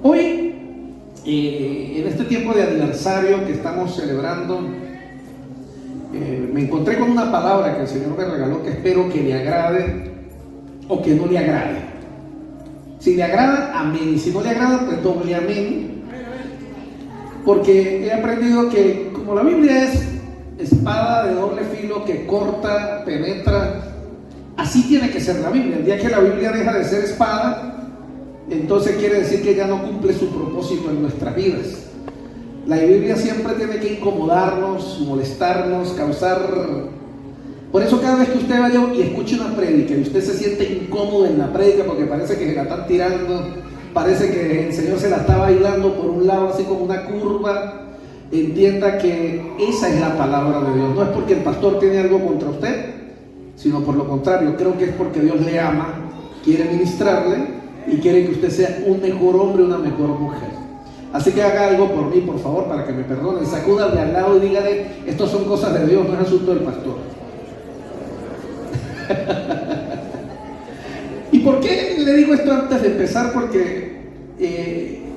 Hoy, en este tiempo de aniversario que estamos celebrando, me encontré con una palabra que el Señor me regaló que espero que le agrade o que no le agrade. Si le agrada, amén. Y si no le agrada, pues doble amén. Porque he aprendido que como la Biblia es espada de doble filo que corta, penetra, así tiene que ser la Biblia. El día que la Biblia deja de ser espada, entonces quiere decir que ya no cumple su propósito en nuestras vidas. La Biblia siempre tiene que incomodarnos, molestarnos, causar... Por eso cada vez que usted vaya y escuche una prédica y usted se siente incómodo en la prédica porque parece que se la están tirando, parece que el Señor se la está bailando por un lado así como una curva, entienda que esa es la palabra de Dios. No es porque el pastor tiene algo contra usted, sino por lo contrario, creo que es porque Dios le ama, quiere ministrarle y quiere que usted sea un mejor hombre, una mejor mujer. Así que haga algo por mí, por favor, para que me perdone. Sacúdale al lado y dígale: estos son cosas de Dios, no es asunto del pastor. ¿Y por qué le digo esto antes de empezar? Porque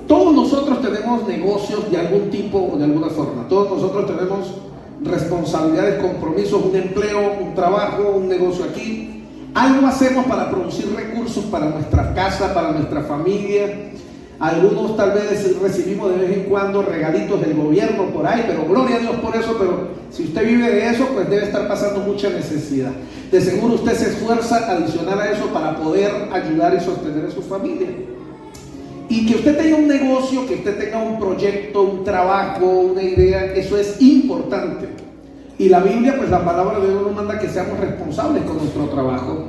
todos nosotros tenemos negocios de algún tipo o de alguna forma. Todos nosotros tenemos responsabilidades, compromisos, un empleo, un trabajo, un negocio aquí. Algo hacemos para producir recursos para nuestra casa, para nuestra familia. Algunos tal vez recibimos de vez en cuando regalitos del gobierno por ahí, pero gloria a Dios por eso. Pero si usted vive de eso, pues debe estar pasando mucha necesidad. De seguro usted se esfuerza adicional a eso para poder ayudar y sostener a su familia. Y que usted tenga un negocio, que usted tenga un proyecto, un trabajo, una idea, eso es importante. Y la Biblia, pues la palabra de Dios nos manda que seamos responsables con nuestro trabajo,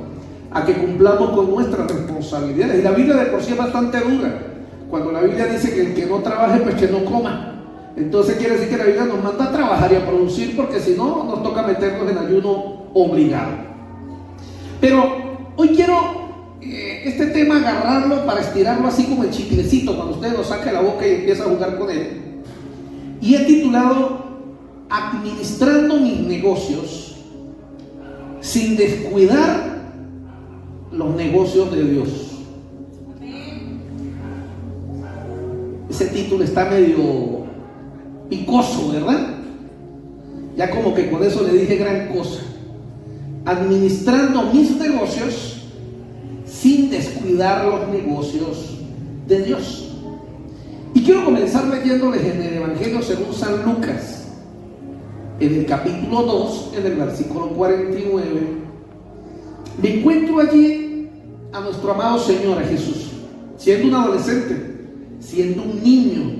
a que cumplamos con nuestras responsabilidades. Y la Biblia de por sí es bastante dura. Cuando la Biblia dice que el que no trabaje, pues que no coma. Entonces quiere decir que la Biblia nos manda a trabajar y a producir, porque si no, nos toca meternos en ayuno obligado. Pero hoy quiero este tema agarrarlo para estirarlo así como el chiclecito, cuando usted lo saca de la boca y empieza a jugar con él. Y he titulado: administrando mis negocios sin descuidar los negocios de Dios. Ese título está medio picoso, ¿verdad? Ya como que con eso le dije gran cosa. Administrando mis negocios sin descuidar los negocios de Dios. Y quiero comenzar leyéndoles en el Evangelio según San Lucas, en el capítulo 2, en el versículo 49. Me encuentro allí a nuestro amado Señor, a Jesús, siendo un adolescente, siendo un niño,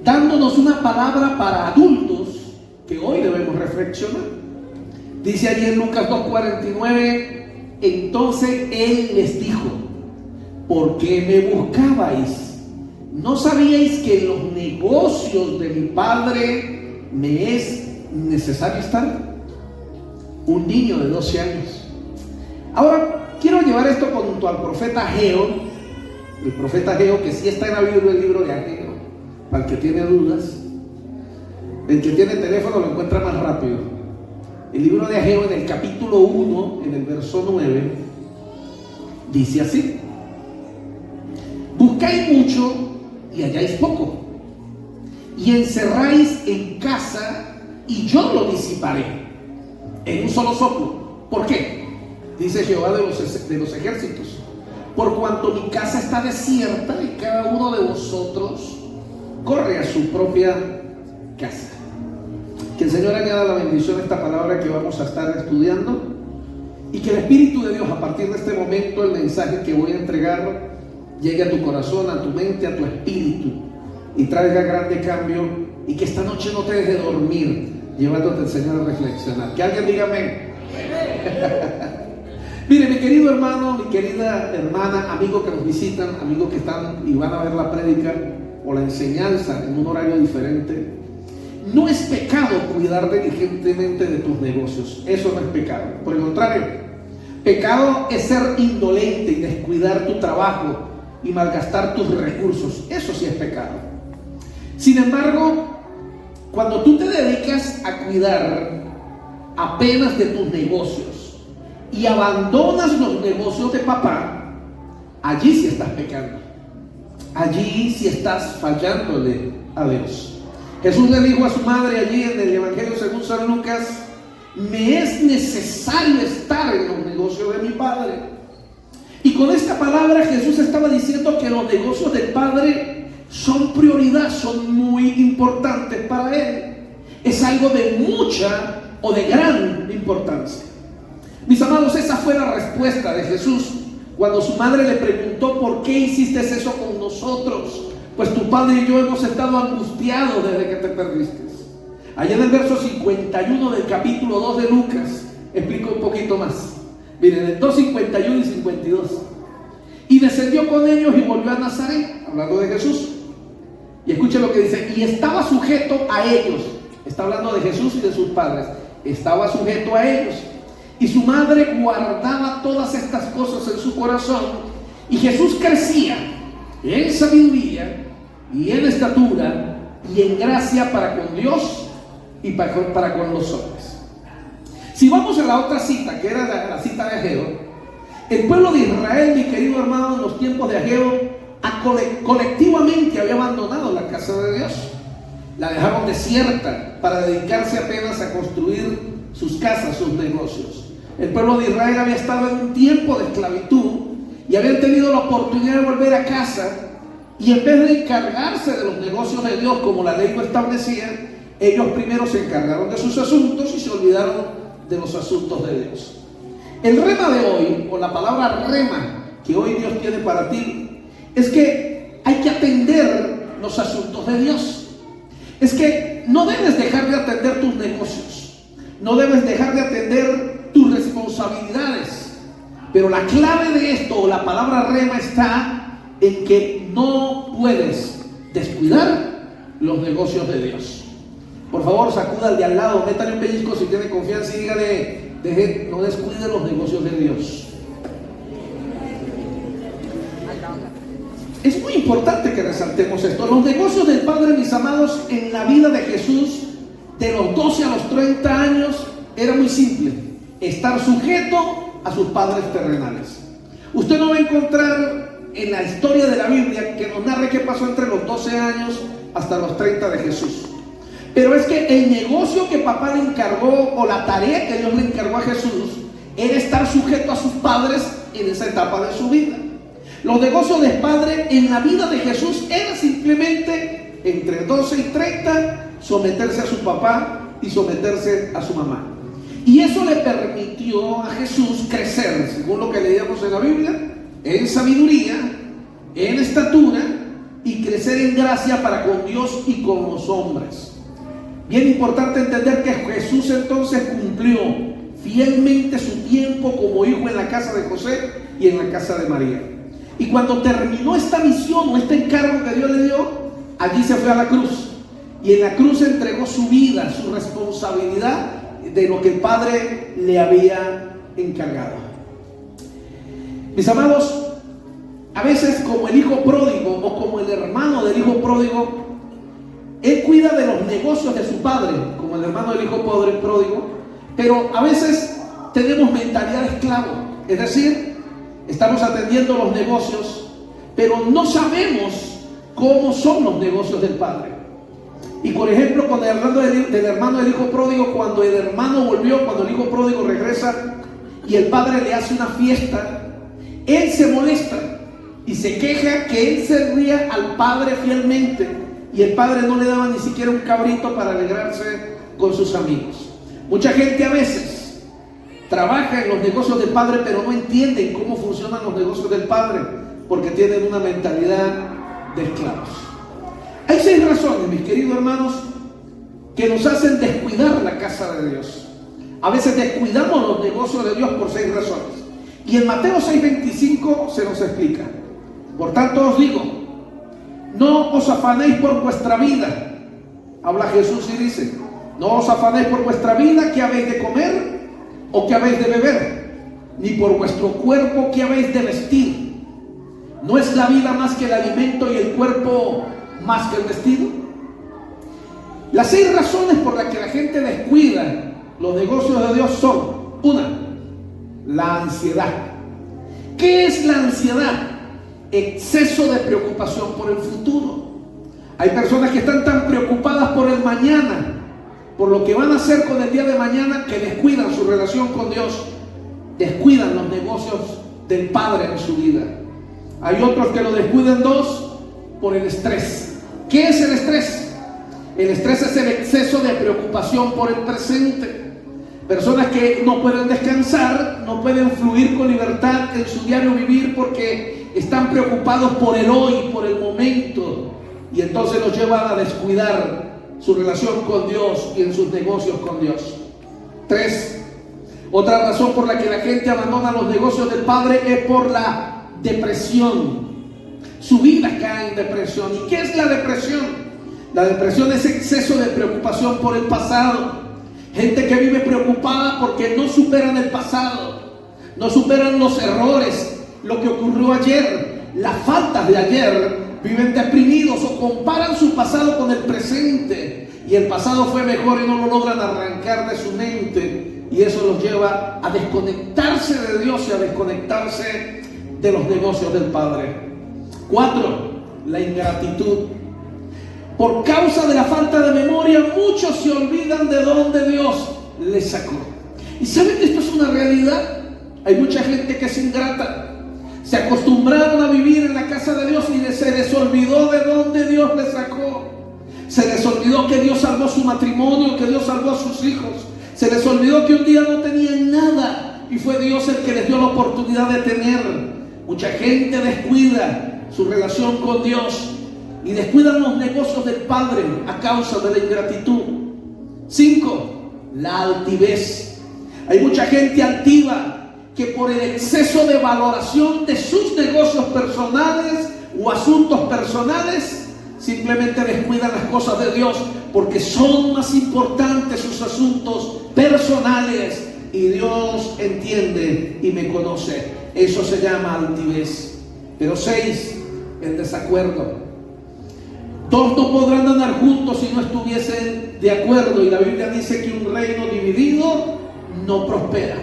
dándonos una palabra para adultos que hoy debemos reflexionar. Dice allí en Lucas 2:49: entonces Él les dijo: ¿por qué me buscabais? ¿No sabíais que en los negocios de mi Padre me es necesario estar? Un niño de 12 años. Ahora quiero llevar esto junto al profeta Ageo. El profeta Ageo, que sí está en la Biblia, el libro de Ageo, para el que tiene dudas. El que tiene teléfono lo encuentra más rápido. El libro de Ageo, en el capítulo 1, en el verso 9, dice así: buscáis mucho y halláis poco, y encerráis en casa y yo lo disiparé en un solo soplo. ¿Por qué? Dice Jehová de los ejércitos: por cuanto mi casa está desierta y cada uno de vosotros corre a su propia casa. Que el Señor añada la bendición a esta palabra que vamos a estar estudiando, y que el Espíritu de Dios, a partir de este momento, el mensaje que voy a entregar llegue a tu corazón, a tu mente, a tu espíritu, y traiga grande cambio, y que esta noche no te deje dormir llevándote al Señor a reflexionar. Que alguien diga amén. Mire, mi querido hermano, mi querida hermana, amigos que nos visitan, amigos que están y van a ver la prédica o la enseñanza en un horario diferente, no es pecado cuidar diligentemente de tus negocios. Eso no es pecado. Por el contrario, pecado es ser indolente y descuidar tu trabajo y malgastar tus recursos. Eso sí es pecado. Sin embargo, cuando tú te dedicas a cuidar apenas de tus negocios y abandonas los negocios de papá, allí sí estás pecando. allí sí estás fallándole a Dios. Jesús le dijo a su madre allí en el Evangelio según San Lucas: me es necesario estar en los negocios de mi Padre. Y con esta palabra Jesús estaba diciendo que los negocios del Padre son prioridad, son muy importantes para Él. Es algo de mucha o de gran importancia. Mis amados, esa fue la respuesta de Jesús cuando su madre le preguntó: ¿por qué hiciste eso con nosotros? Pues tu padre y yo hemos estado angustiados desde que te perdiste. Allá en el verso 51 del capítulo 2 de Lucas explico un poquito más. Miren, el 2, 51 y 52. Y descendió con ellos y volvió a Nazaret, hablando de Jesús. Y escuchen lo que dice: y estaba sujeto a ellos. Está hablando de Jesús y de sus padres. Estaba sujeto a ellos. Y su madre guardaba todas estas cosas en su corazón. Y Jesús crecía en sabiduría y en estatura y en gracia para con Dios y para con los hombres. Si vamos a la otra cita, que era la cita de Ageo, el pueblo de Israel, mi querido hermano, en los tiempos de Ageo, colectivamente había abandonado la casa de Dios. La dejaron desierta para dedicarse apenas a construir sus casas, sus negocios. El pueblo de Israel había estado en un tiempo de esclavitud y habían tenido la oportunidad de volver a casa, y en vez de encargarse de los negocios de Dios como la ley lo establecía, ellos primero se encargaron de sus asuntos y se olvidaron de los asuntos de Dios. El rema de hoy, o la palabra rema que hoy Dios tiene para ti, es que hay que atender los asuntos de Dios. Es que no debes dejar de atender tus negocios, no debes dejar de atender tus responsabilidades, pero la clave de esto, o la palabra rema, está en que no puedes descuidar los negocios de Dios. Por favor, sacuda al de al lado, métale un pellizco si tiene confianza y dígale: no descuide los negocios de Dios. Es muy importante que resaltemos esto. Los negocios del Padre, mis amados, en la vida de Jesús, de los 12 a los 30 años, era muy simple: estar sujeto a sus padres terrenales. Usted no va a encontrar en la historia de la Biblia que nos narre qué pasó entre los 12 años hasta los 30 de Jesús. Pero es que el negocio que papá le encargó, o la tarea que Dios le encargó a Jesús, era estar sujeto a sus padres en esa etapa de su vida. Los negocios del Padre en la vida de Jesús era simplemente entre 12 y 30 someterse a su papá y someterse a su mamá. Y eso le permitió a Jesús crecer, según lo que leíamos en la Biblia, en sabiduría, en estatura, y crecer en gracia para con Dios y con los hombres. Bien importante entender que Jesús entonces cumplió fielmente su tiempo como hijo en la casa de José y en la casa de María. Y cuando terminó esta misión o este encargo que Dios le dio, allí se fue a la cruz. Y en la cruz entregó su vida, su responsabilidad de lo que el Padre le había encargado. Mis amados, a veces como el hijo pródigo o como el hermano del hijo pródigo, él cuida de los negocios de su padre, como el hermano del hijo pródigo, pero a veces tenemos mentalidad de esclavo. Es decir, estamos atendiendo los negocios, pero no sabemos cómo son los negocios del padre. Y por ejemplo, con el hermano del hijo pródigo, cuando el hermano volvió, cuando el hijo pródigo regresa y el padre le hace una fiesta, él se molesta y se queja que él servía al padre fielmente y el padre no le daba ni siquiera un cabrito para alegrarse con sus amigos. Mucha gente a veces trabaja en los negocios del padre, pero no entienden cómo funcionan los negocios del padre, porque tienen una mentalidad de esclavos. Hay 6 razones, mis queridos hermanos, que nos hacen descuidar la casa de Dios. A veces descuidamos los negocios de Dios por 6 razones. Y en Mateo 6:25 se nos explica: por tanto os digo, no os afanéis por vuestra vida. Habla Jesús y dice: no os afanéis por vuestra vida, qué habéis de comer o qué habéis de beber, ni por vuestro cuerpo, qué habéis de vestir. ¿No es la vida más que el alimento y el cuerpo más que el vestido? Las 6 razones por las que la gente descuida los negocios de Dios son: 1, la ansiedad. ¿Qué es la ansiedad? exceso de preocupación por el futuro. Hay personas que están tan preocupadas por el mañana, por lo que van a hacer con el día de mañana, que descuidan su relación con Dios, descuidan los negocios del Padre en su vida. Hay otros que lo descuidan por el estrés. ¿Qué es el estrés? El estrés es el exceso de preocupación por el presente. Personas que no pueden descansar, no pueden fluir con libertad en su diario vivir porque están preocupados por el hoy, por el momento, y entonces los llevan a descuidar su relación con Dios y en sus negocios con Dios. 3. Otra razón por la que la gente abandona los negocios del Padre es por la depresión. Su vida cae en depresión. ¿Y qué es la depresión? La depresión es exceso de preocupación por el pasado. Gente que vive preocupada porque no superan el pasado, no superan los errores, lo que ocurrió ayer, las faltas de ayer. Viven deprimidos o comparan su pasado con el presente, y el pasado fue mejor y no lo logran arrancar de su mente, y eso los lleva a desconectarse de Dios y a desconectarse de los negocios del Padre. 4. La ingratitud. Por causa de la falta de memoria, muchos se olvidan de dónde Dios les sacó. ¿Y saben que esto es una realidad? Hay mucha gente que es ingrata. Se acostumbraron a vivir en la casa de Dios y se les olvidó de dónde Dios les sacó. Se les olvidó que Dios salvó su matrimonio, que Dios salvó a sus hijos. Se les olvidó que un día no tenían nada y fue Dios el que les dio la oportunidad de tener. Mucha gente descuida su relación con Dios y descuidan los negocios del Padre a causa de la ingratitud. 5. La altivez. Hay mucha gente altiva que por el exceso de valoración de sus negocios personales o asuntos personales, simplemente descuidan las cosas de Dios porque son más importantes sus asuntos personales, y Dios entiende y me conoce. Eso se llama altivez. Pero 6. El desacuerdo. Dos no podrán andar juntos si no estuviesen de acuerdo, y la Biblia dice que un reino dividido no prospera.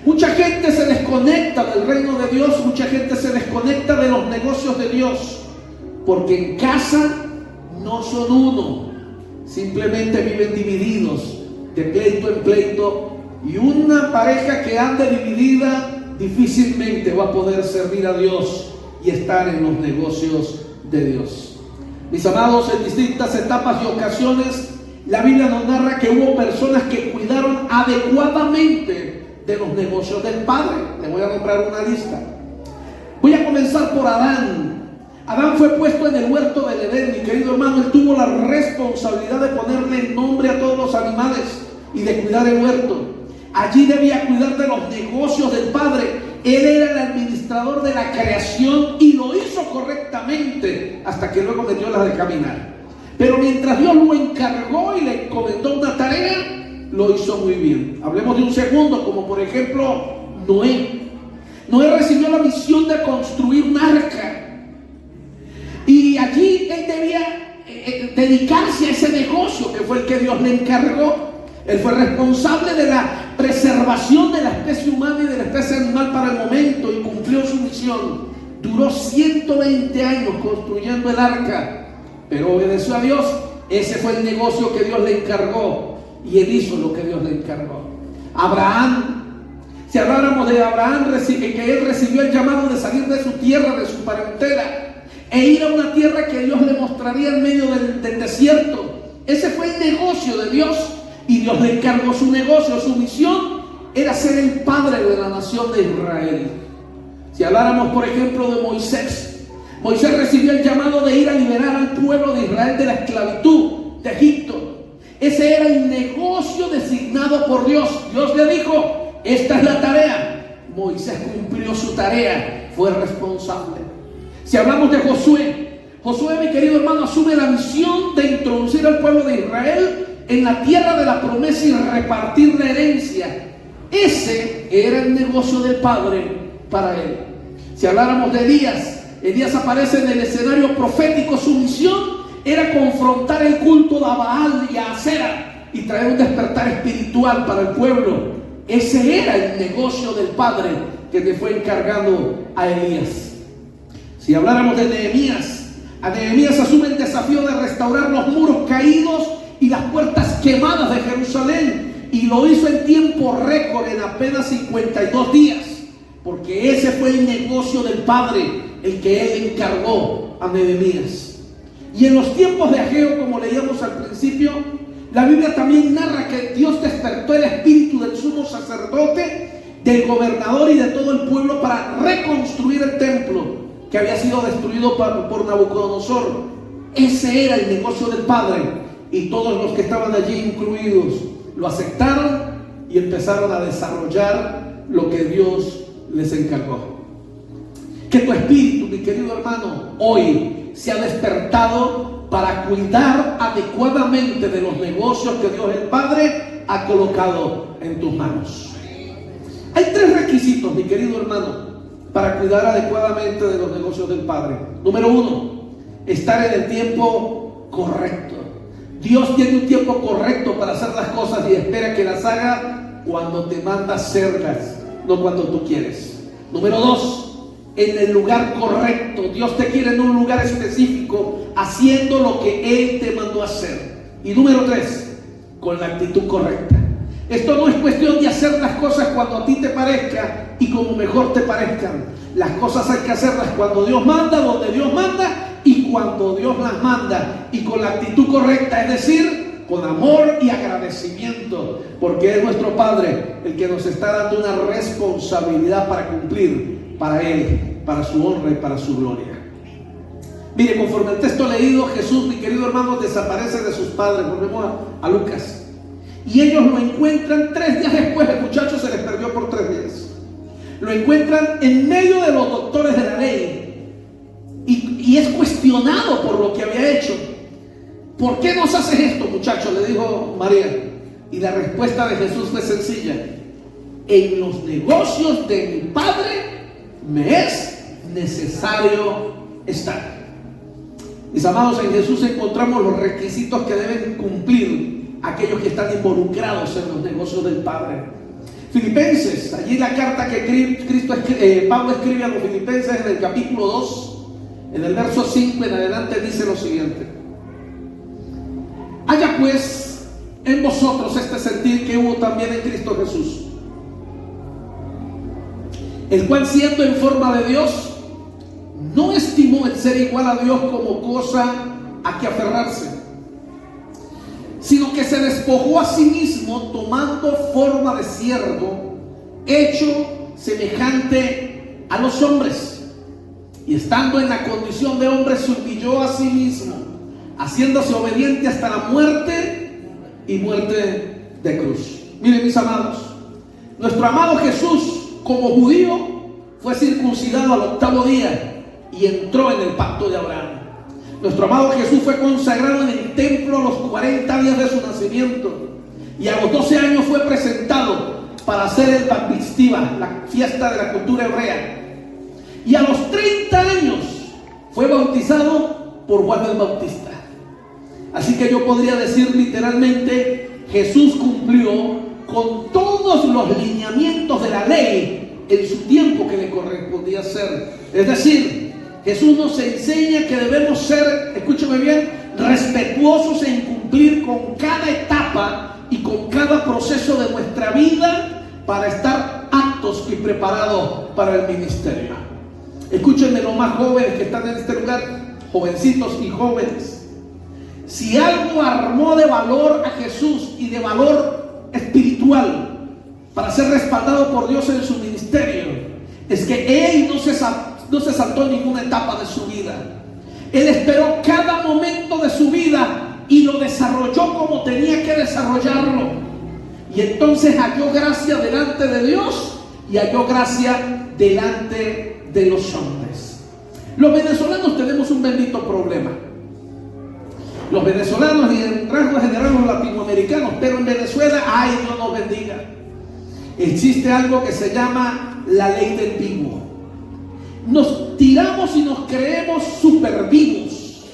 Mucha gente se desconecta del reino de Dios, mucha gente se desconecta de los negocios de Dios, porque en casa no son uno, simplemente viven divididos, de pleito en pleito, y una pareja que ande dividida difícilmente va a poder servir a Dios y estar en los negocios de Dios. Mis amados, en distintas etapas y ocasiones, la Biblia nos narra que hubo personas que cuidaron adecuadamente de los negocios del Padre. Le voy a nombrar una lista. Voy a comenzar por Adán. Adán fue puesto en el huerto del Edén, mi querido hermano. Él tuvo la responsabilidad de ponerle nombre a todos los animales y de cuidar el huerto. Allí debía cuidar de los negocios del Padre. Él era el administrador de la creación y lo hizo correctamente hasta que luego metió las de caminar. Pero mientras Dios lo encargó y le encomendó una tarea, lo hizo muy bien. Hablemos de un segundo, como por ejemplo Noé. Noé recibió la misión de construir un arca, y allí él debía dedicarse a ese negocio que fue el que Dios le encargó. Él fue responsable de la preservación de la especie humana y de la especie animal para el momento, y cumplió su misión. Duró 120 años construyendo el arca, pero obedeció a Dios. Ese fue el negocio que Dios le encargó, y él hizo lo que Dios le encargó. Abraham, si habláramos de Abraham, que él recibió el llamado de salir de su tierra, de su parentela, e ir a una tierra que Dios le mostraría en medio del desierto. Ese fue el negocio de Dios, y Dios le encargó su negocio. Su misión era ser el padre de la nación de Israel. Si habláramos, por ejemplo, de Moisés, Moisés recibió el llamado de ir a liberar al pueblo de Israel de la esclavitud de Egipto. Ese era el negocio designado por Dios. Dios le dijo: esta es la tarea. Moisés cumplió su tarea, fue responsable. Si hablamos de Josué, mi querido hermano, asume la misión de introducir al pueblo de Israel en la tierra de la promesa y repartir la herencia. Ese era el negocio del Padre para él. Si habláramos de Elías aparece en el escenario profético. Su misión era confrontar el culto de Baal y a Acera y traer un despertar espiritual para el pueblo. Ese era el negocio del Padre que le fue encargado a Elías. Si habláramos de Nehemías, a Nehemías asume el desafío de restaurar los muros caídos y las puertas quemadas de Jerusalén, y lo hizo en tiempo récord, en apenas 52 días, porque ese fue el negocio del Padre, el que él encargó a Nehemías. Y en los tiempos de Ageo, como leíamos al principio, la Biblia también narra que Dios despertó el espíritu del sumo sacerdote, del gobernador y de todo el pueblo para reconstruir el templo que había sido destruido por Nabucodonosor. Ese era el negocio del Padre, y todos los que estaban allí incluidos lo aceptaron y empezaron a desarrollar lo que Dios les encargó. Que tu espíritu, mi querido hermano, hoy se ha despertado para cuidar adecuadamente de los negocios que Dios el Padre ha colocado en tus manos. Hay 3 requisitos, mi querido hermano, para cuidar adecuadamente de los negocios del Padre. Número 1, estar en el tiempo correcto. Dios tiene un tiempo correcto para hacer las cosas y espera que las haga cuando te manda hacerlas, no cuando tú quieres. Número 2, en el lugar correcto. Dios te quiere en un lugar específico, haciendo lo que Él te mandó a hacer. Y número 3, con la actitud correcta. Esto no es cuestión de hacer las cosas cuando a ti te parezca y como mejor te parezcan. Las cosas hay que hacerlas cuando Dios manda, donde Dios manda y cuando Dios las manda, y con la actitud correcta, es decir, con amor y agradecimiento, porque es nuestro Padre el que nos está dando una responsabilidad para cumplir para Él, para su honra y para su gloria. Mire, conforme al texto leído, Jesús, mi querido hermano, desaparece de sus padres. Volvemos a Lucas. Y ellos lo encuentran 3 días después. El muchacho se les perdió por 3 días. Lo encuentran en medio de los doctores de la ley. Y es cuestionado por lo que había hecho. ¿Por qué nos haces esto, muchacho?, le dijo María. Y la respuesta de Jesús fue sencilla: en los negocios de mi Padre me es necesario estar. Mis amados, en Jesús encontramos los requisitos que deben cumplir aquellos que están involucrados en los negocios del Padre. Filipenses, allí la carta que Pablo escribe a los filipenses en el capítulo 2, en el verso 5 en adelante, dice lo siguiente: haya pues en vosotros este sentir que hubo también en Cristo Jesús, el cual, siendo en forma de Dios, no estimó el ser igual a Dios como cosa a que aferrarse, sino que se despojó a sí mismo, tomando forma de siervo, hecho semejante a los hombres, y estando en la condición de hombre, se humilló a sí mismo, haciéndose obediente hasta la muerte y muerte de cruz. Miren, mis amados, nuestro amado Jesús, como judío, fue circuncidado al 8º día y entró en el pacto de Abraham. Nuestro amado Jesús fue consagrado en el templo a los 40 días de su nacimiento, y a los 12 años fue presentado para hacer el Bat Mitzvah, la fiesta de la cultura hebrea, y a los 30 años fue bautizado por Juan el Bautista. Así que yo podría decir literalmente: Jesús cumplió con todos los lineamientos de la ley en su tiempo que le correspondía hacer. Es decir, Jesús nos enseña que debemos ser, escúcheme bien, respetuosos en cumplir con cada etapa y con cada proceso de nuestra vida para estar aptos y preparados para el ministerio. Escúchenme, los más jóvenes que están en este lugar, jovencitos y jóvenes. Si algo armó de valor a Jesús y de valor espiritual para ser respaldado por Dios en su ministerio, es que Él no se saltó ninguna etapa de su vida. Él esperó cada momento de su vida y lo desarrolló como tenía que desarrollarlo. Y entonces halló gracia delante de Dios y halló gracia delante de los hombres. Los venezolanos tenemos un bendito problema. Los venezolanos, y en rasgos generales los latinoamericanos, pero en Venezuela, ay, Dios nos bendiga, existe algo que se llama la ley del vivo. Nos tiramos y nos creemos super vivos,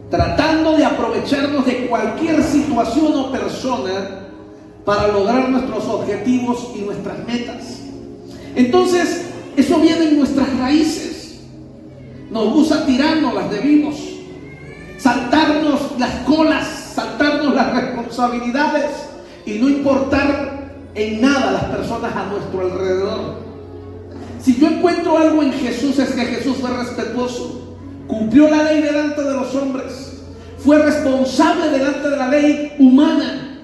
tratando de aprovecharnos de cualquier situación o persona para lograr nuestros objetivos y nuestras metas. Entonces, eso viene en nuestras raíces. Nos gusta tirarnos las de vivos, saltarnos las colas, saltarnos las responsabilidades y no importar en nada a las personas a nuestro alrededor. Si yo encuentro algo en Jesús, es que Jesús fue respetuoso, cumplió la ley delante de los hombres, fue responsable delante de la ley humana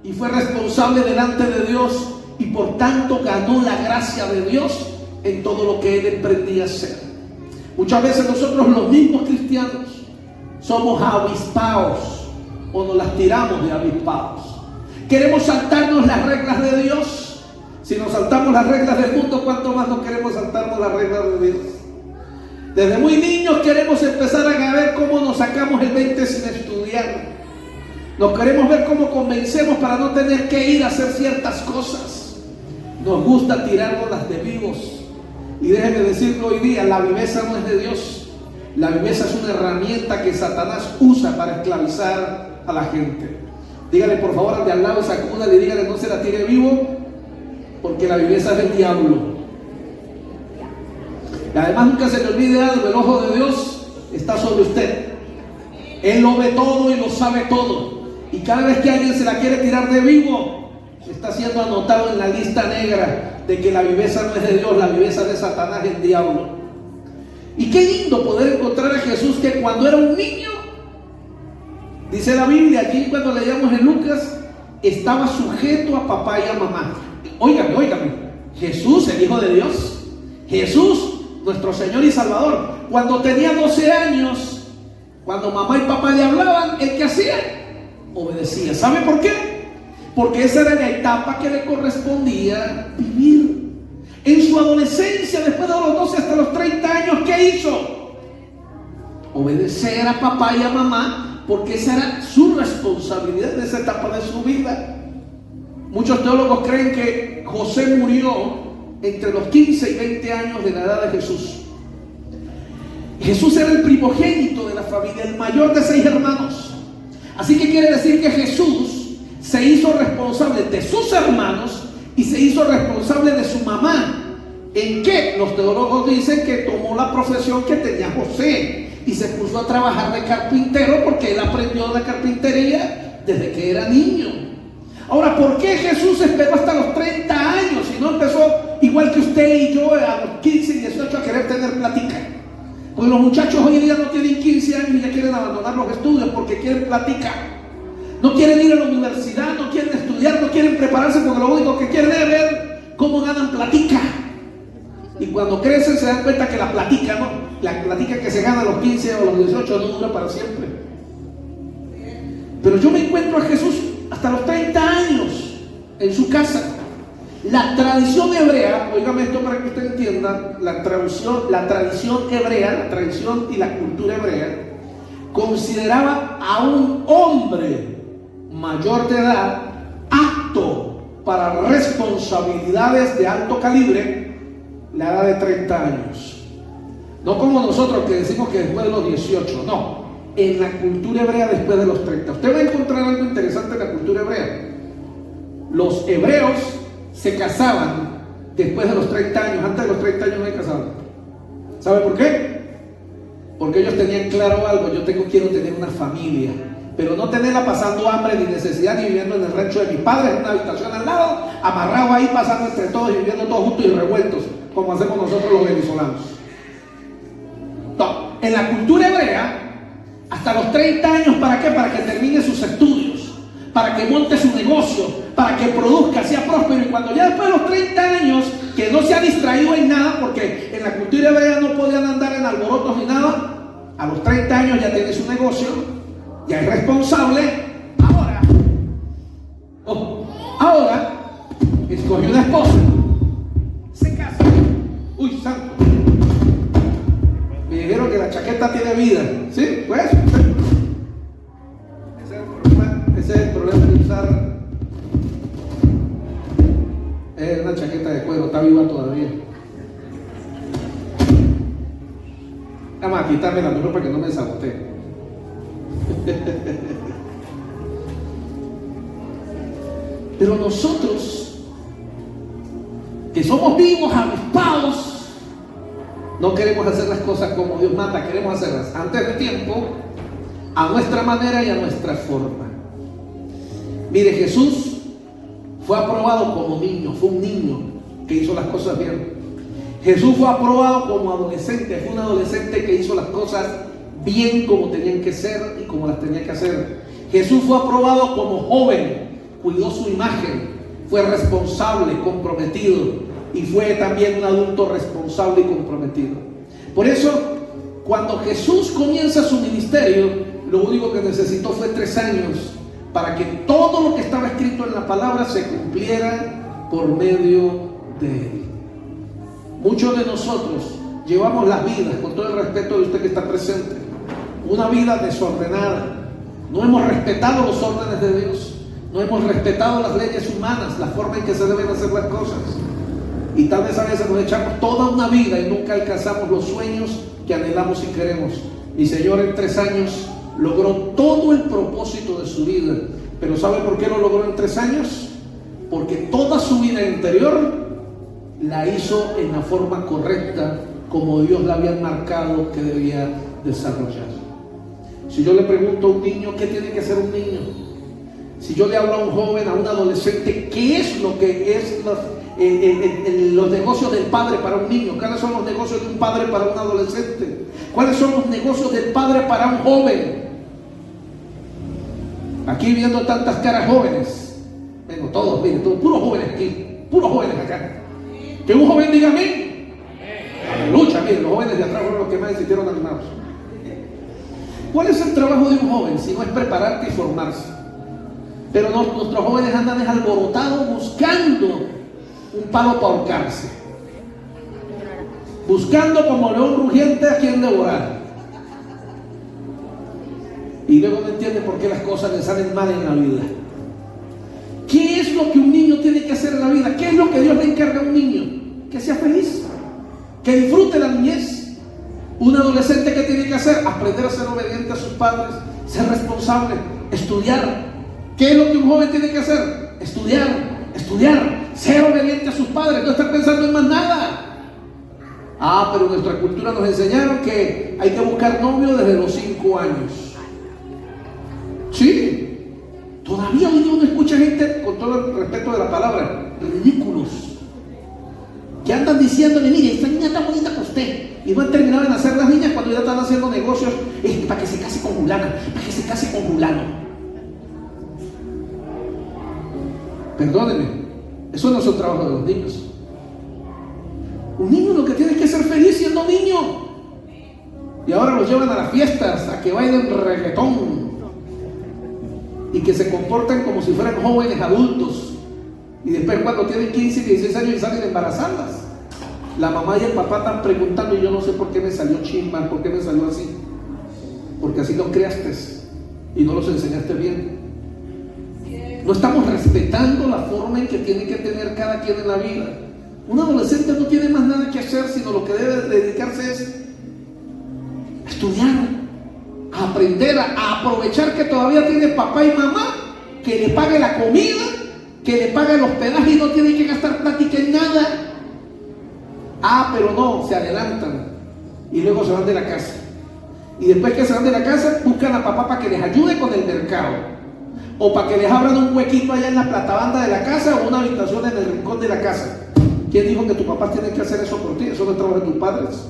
y fue responsable delante de Dios, y por tanto ganó la gracia de Dios en todo lo que él emprendía a hacer. Muchas veces nosotros, los mismos cristianos, somos avispados o nos las tiramos de avispados. Queremos saltarnos las reglas de Dios. Si nos saltamos las reglas del mundo, ¿cuánto más no queremos saltarnos las reglas de Dios? Desde muy niños queremos empezar a ver cómo nos sacamos el 20 sin estudiar. Nos queremos ver cómo convencemos para no tener que ir a hacer ciertas cosas. Nos gusta tirarnos las de vivos. Y déjenme decirlo hoy día, la viveza no es de Dios. La viveza es una herramienta que Satanás usa para esclavizar a la gente. Dígale por favor al de al lado, sacúdale y dígale: no se la tire vivo, porque la viveza es del diablo. Y además nunca se le olvide algo: el ojo de Dios está sobre usted. Él lo ve todo y lo sabe todo. Y cada vez que alguien se la quiere tirar de vivo, está siendo anotado en la lista negra de que la viveza no es de Dios, la viveza es de Satanás, el diablo. Y qué lindo poder encontrar a Jesús, que cuando era un niño, dice la Biblia, aquí cuando leíamos en Lucas, estaba sujeto a papá y a mamá. Óigame, Jesús, el Hijo de Dios, Jesús, nuestro Señor y Salvador, cuando tenía 12 años, cuando mamá y papá le hablaban, ¿él qué hacía? Obedecía. ¿Sabe por qué? Porque esa era la etapa que le correspondía vivir. En su adolescencia, después de los 12 hasta los 30 años, ¿qué hizo? Obedecer a papá y a mamá, porque esa era su responsabilidad en esa etapa de su vida. Muchos teólogos creen que José murió entre los 15 y 20 años de la edad de Jesús. Jesús era el primogénito de la familia, el mayor de 6 hermanos. Así que quiere decir que Jesús se hizo responsable de sus hermanos y se hizo responsable de su mamá. ¿En qué? Los teólogos dicen que tomó la profesión que tenía José y se puso a trabajar de carpintero, porque él aprendió la carpintería desde que era niño. Ahora, ¿por qué Jesús esperó hasta los 30 años y no empezó igual que usted y yo a los 15 y 18 a querer tener plática? Porque los muchachos hoy en día no tienen 15 años y ya quieren abandonar los estudios porque quieren plática. No quieren ir a la universidad, no quieren estudiar, no quieren prepararse, porque lo único que quieren es ver cómo ganan platica. Y cuando crecen se dan cuenta que la platica, ¿no? La platica que se gana a los 15 o a los 18 no dura para siempre. Pero yo me encuentro a Jesús hasta los 30 años en su casa. La tradición hebrea, oígame esto para que usted entienda, la tradición hebrea, la tradición y la cultura hebrea, consideraba a un hombre mayor de edad apto para responsabilidades de alto calibre la edad de 30 años. No como nosotros que decimos que después de los 18, no. En la cultura hebrea después de los 30. Usted va a encontrar algo interesante en la cultura hebrea. Los hebreos se casaban después de los 30 años. Antes de los 30 años no se casaban. ¿Sabe por qué? Porque ellos tenían claro algo: quiero tener una familia, pero no tenerla pasando hambre ni necesidad, ni viviendo en el rancho de mis padres, en una habitación al lado, amarrado ahí, pasando entre todos y viviendo todos juntos y revueltos, como hacemos nosotros los venezolanos. No, en la cultura hebrea, hasta los 30 años, ¿para qué? Para que termine sus estudios, para que monte su negocio, para que produzca, sea próspero. Y cuando ya después de los 30 años, que no se ha distraído en nada, porque en la cultura hebrea no podían andar en alborotos ni nada, a los 30 años ya tiene su negocio, ya es responsable. Ahora escogió una esposa, se casa. Uy, santo, me dijeron que la chaqueta tiene vida. ¿Sí? Pues ese es el problema de usar una chaqueta de cuero. Está viva todavía. Vamos a quitarme la mejor para que no me sabotee. Pero nosotros, que somos vivos, avispados, No queremos hacer las cosas como Dios manda, queremos hacerlas antes de tiempo, a nuestra manera y a nuestra forma. Mire, Jesús fue aprobado como niño, fue un niño que hizo las cosas bien. Jesús fue aprobado como adolescente, fue un adolescente que hizo las cosas bien como tenían que ser y como las tenía que hacer. Jesús fue aprobado como joven, cuidó su imagen, fue responsable, comprometido y fue también un adulto responsable y comprometido. Por eso, cuando Jesús comienza su ministerio, lo único que necesitó fue 3 años para que todo lo que estaba escrito en la palabra se cumpliera por medio de él. Muchos de nosotros llevamos las vidas, con todo el respeto de usted que está presente, una vida desordenada. No hemos respetado los órdenes de Dios, no hemos respetado las leyes humanas, la forma en que se deben hacer las cosas. Y tal vez a veces nos echamos toda una vida y nunca alcanzamos los sueños que anhelamos y queremos. Mi Señor en 3 años logró todo el propósito de su vida. Pero ¿sabe por qué lo logró en 3 años? Porque toda su vida interior la hizo en la forma correcta, como Dios la había marcado que debía desarrollar. Si yo le pregunto a un niño, ¿qué tiene que hacer un niño? Si yo le hablo a un joven, a un adolescente, ¿qué es lo que es los negocios del padre para un niño? ¿Cuáles son los negocios de un padre para un adolescente? ¿Cuáles son los negocios del padre para un joven? Aquí viendo tantas caras jóvenes, bueno, todos, miren, todos, puros jóvenes aquí, puros jóvenes acá. Que un joven diga amén. Aleluya, miren, los jóvenes de atrás fueron los que más se sintieron animados. ¿Cuál es el trabajo de un joven si no es prepararte y formarse? Pero nuestros jóvenes andan alborotados buscando un palo para ahorcarse, buscando como león rugiente a quien devorar, y luego no entiende por qué las cosas le salen mal en la vida. ¿Qué es lo que un niño tiene que hacer en la vida? ¿Qué es lo que Dios le encarga a un niño? Que sea feliz, que disfrute la niñez. Un adolescente, ¿qué tiene que hacer? Aprender a ser obediente a sus padres, ser responsable, estudiar. ¿Qué es lo que un joven tiene que hacer? Estudiar, ser obediente a sus padres, no estar pensando en más nada. Pero en nuestra cultura nos enseñaron que hay que buscar novio desde los 5 años. Sí, todavía hoy uno escucha gente, con todo el respeto de la palabra, ridículos, que andan diciéndole, mire, esta niña está bonita con usted, y no han terminado de nacer las niñas cuando ya están haciendo negocios para que se case con fulana, para que se case con fulano. Perdónenme, eso no es el trabajo de los niños. Un niño lo que tiene que ser feliz siendo niño. Y ahora los llevan a las fiestas, a que bailen reggaetón y que se comporten como si fueran jóvenes adultos. Y después cuando tienen 15 y 16 años y salen embarazadas, la mamá y el papá están preguntando, y yo no sé por qué me salió chimba, por qué me salió así. Porque así los criaste y no los enseñaste bien. No estamos respetando la forma en que tiene que tener cada quien en la vida. Un adolescente no tiene más nada que hacer, sino lo que debe dedicarse es a estudiar, a aprender, a aprovechar que todavía tiene papá y mamá, que le pague la comida, que le pague el hospedaje y no tiene que gastar plática en nada. Pero no, se adelantan y luego se van de la casa. Y después que se van de la casa, buscan a papá para que les ayude con el mercado, o para que les abran un huequito allá en la platabanda de la casa, o una habitación en el rincón de la casa. ¿Quién dijo que tu papá tiene que hacer eso por ti? Eso no es trabajo de tus padres.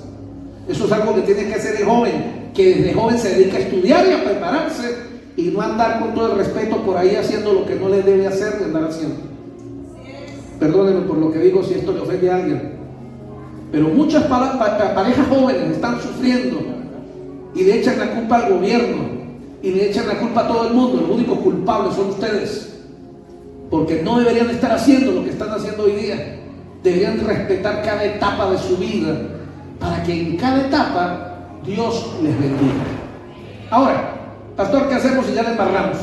Eso es algo que tiene que hacer el joven, que desde joven se dedica a estudiar y a prepararse, y no andar con todo el respeto por ahí haciendo lo que no le debe hacer ni andar haciendo. Perdónenme por lo que digo si esto le ofende a alguien, pero muchas parejas jóvenes están sufriendo y le echan la culpa al gobierno y le echan la culpa a todo el mundo. Los únicos culpables son ustedes, porque no deberían estar haciendo lo que están haciendo hoy día. Deberían respetar cada etapa de su vida, para que en cada etapa Dios les bendiga. Ahora, pastor, ¿qué hacemos si ya le embarramos?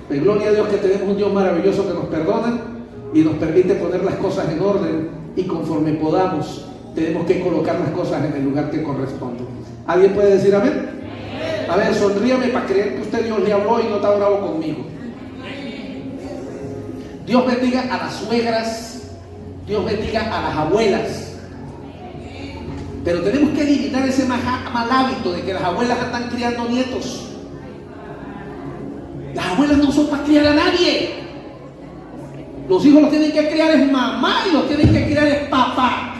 Pues gloria a Dios que tenemos un Dios maravilloso que nos perdona y nos permite poner las cosas en orden, y conforme podamos tenemos que colocar las cosas en el lugar que corresponde. ¿Alguien puede decir amén? A ver, sonríame para creer que usted Dios le habló y no está bravo conmigo. Dios bendiga a las suegras, Dios bendiga a las abuelas. Pero tenemos que eliminar ese mal hábito de que las abuelas andan criando nietos. Las abuelas no son para criar a nadie. Los hijos los tienen que criar es mamá y los tienen que criar es papá.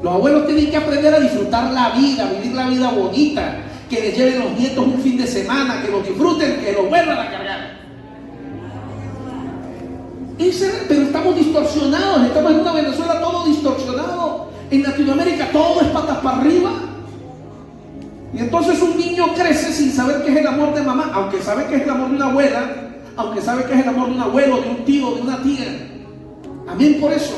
Los abuelos tienen que aprender a disfrutar la vida, vivir la vida bonita, que les lleven los nietos un fin de semana, que los disfruten, que los vuelvan a cargar. Pero estamos distorsionados, estamos en una Venezuela todo distorsionado. En Latinoamérica todo es patas para arriba. Y entonces un niño crece sin saber qué es el amor de mamá, aunque sabe que es el amor de una abuela, aunque sabe que es el amor de un abuelo, de un tío, de una tía. Amén por eso.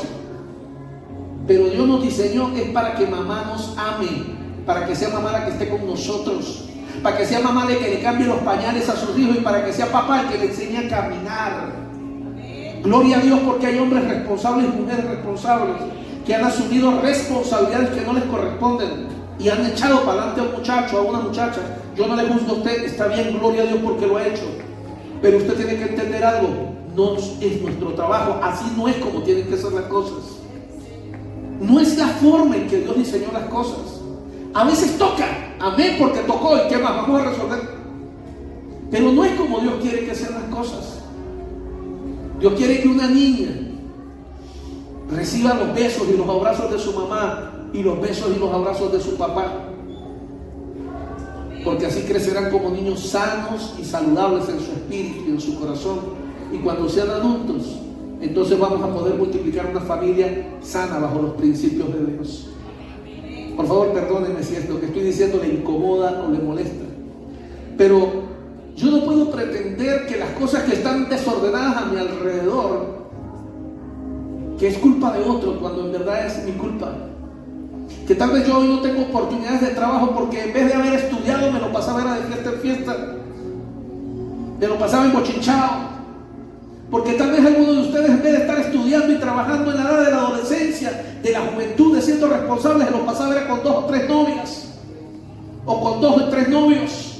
Pero Dios nos diseñó es para que mamá nos ame, para que sea mamá la que esté con nosotros, para que sea mamá la que le cambie los pañales a sus hijos y para que sea papá el que le enseñe a caminar. Gloria a Dios porque hay hombres responsables y mujeres responsables que han asumido responsabilidades que no les corresponden y han echado para adelante a un muchacho, a una muchacha. Yo no le juzgo a usted, está bien, gloria a Dios porque lo ha hecho. Pero usted tiene que entender algo, no es nuestro trabajo, así no es como tienen que ser las cosas. No es la forma en que Dios diseñó las cosas. A veces toca, amén, porque tocó y qué más, vamos a resolver. Pero no es como Dios quiere que sean las cosas. Dios quiere que una niña reciba los besos y los abrazos de su mamá y los besos y los abrazos de su papá, porque así crecerán como niños sanos y saludables en su espíritu y en su corazón, y cuando sean adultos entonces vamos a poder multiplicar una familia sana bajo los principios de Dios. Por favor, perdónenme si lo que estoy diciendo le incomoda o le molesta, pero yo no puedo pretender que las cosas que están desordenadas a mi alrededor, que es culpa de otro, cuando en verdad es mi culpa. Que tal vez yo hoy no tengo oportunidades de trabajo porque en vez de haber estudiado me lo pasaba era de fiesta en fiesta, me lo pasaba embochinchado. Porque tal vez algunos de ustedes, en vez de estar estudiando y trabajando en la edad de la adolescencia, de la juventud, de siendo responsables, se lo pasaba era con 2 o 3 novias, o con 2 o 3 novios.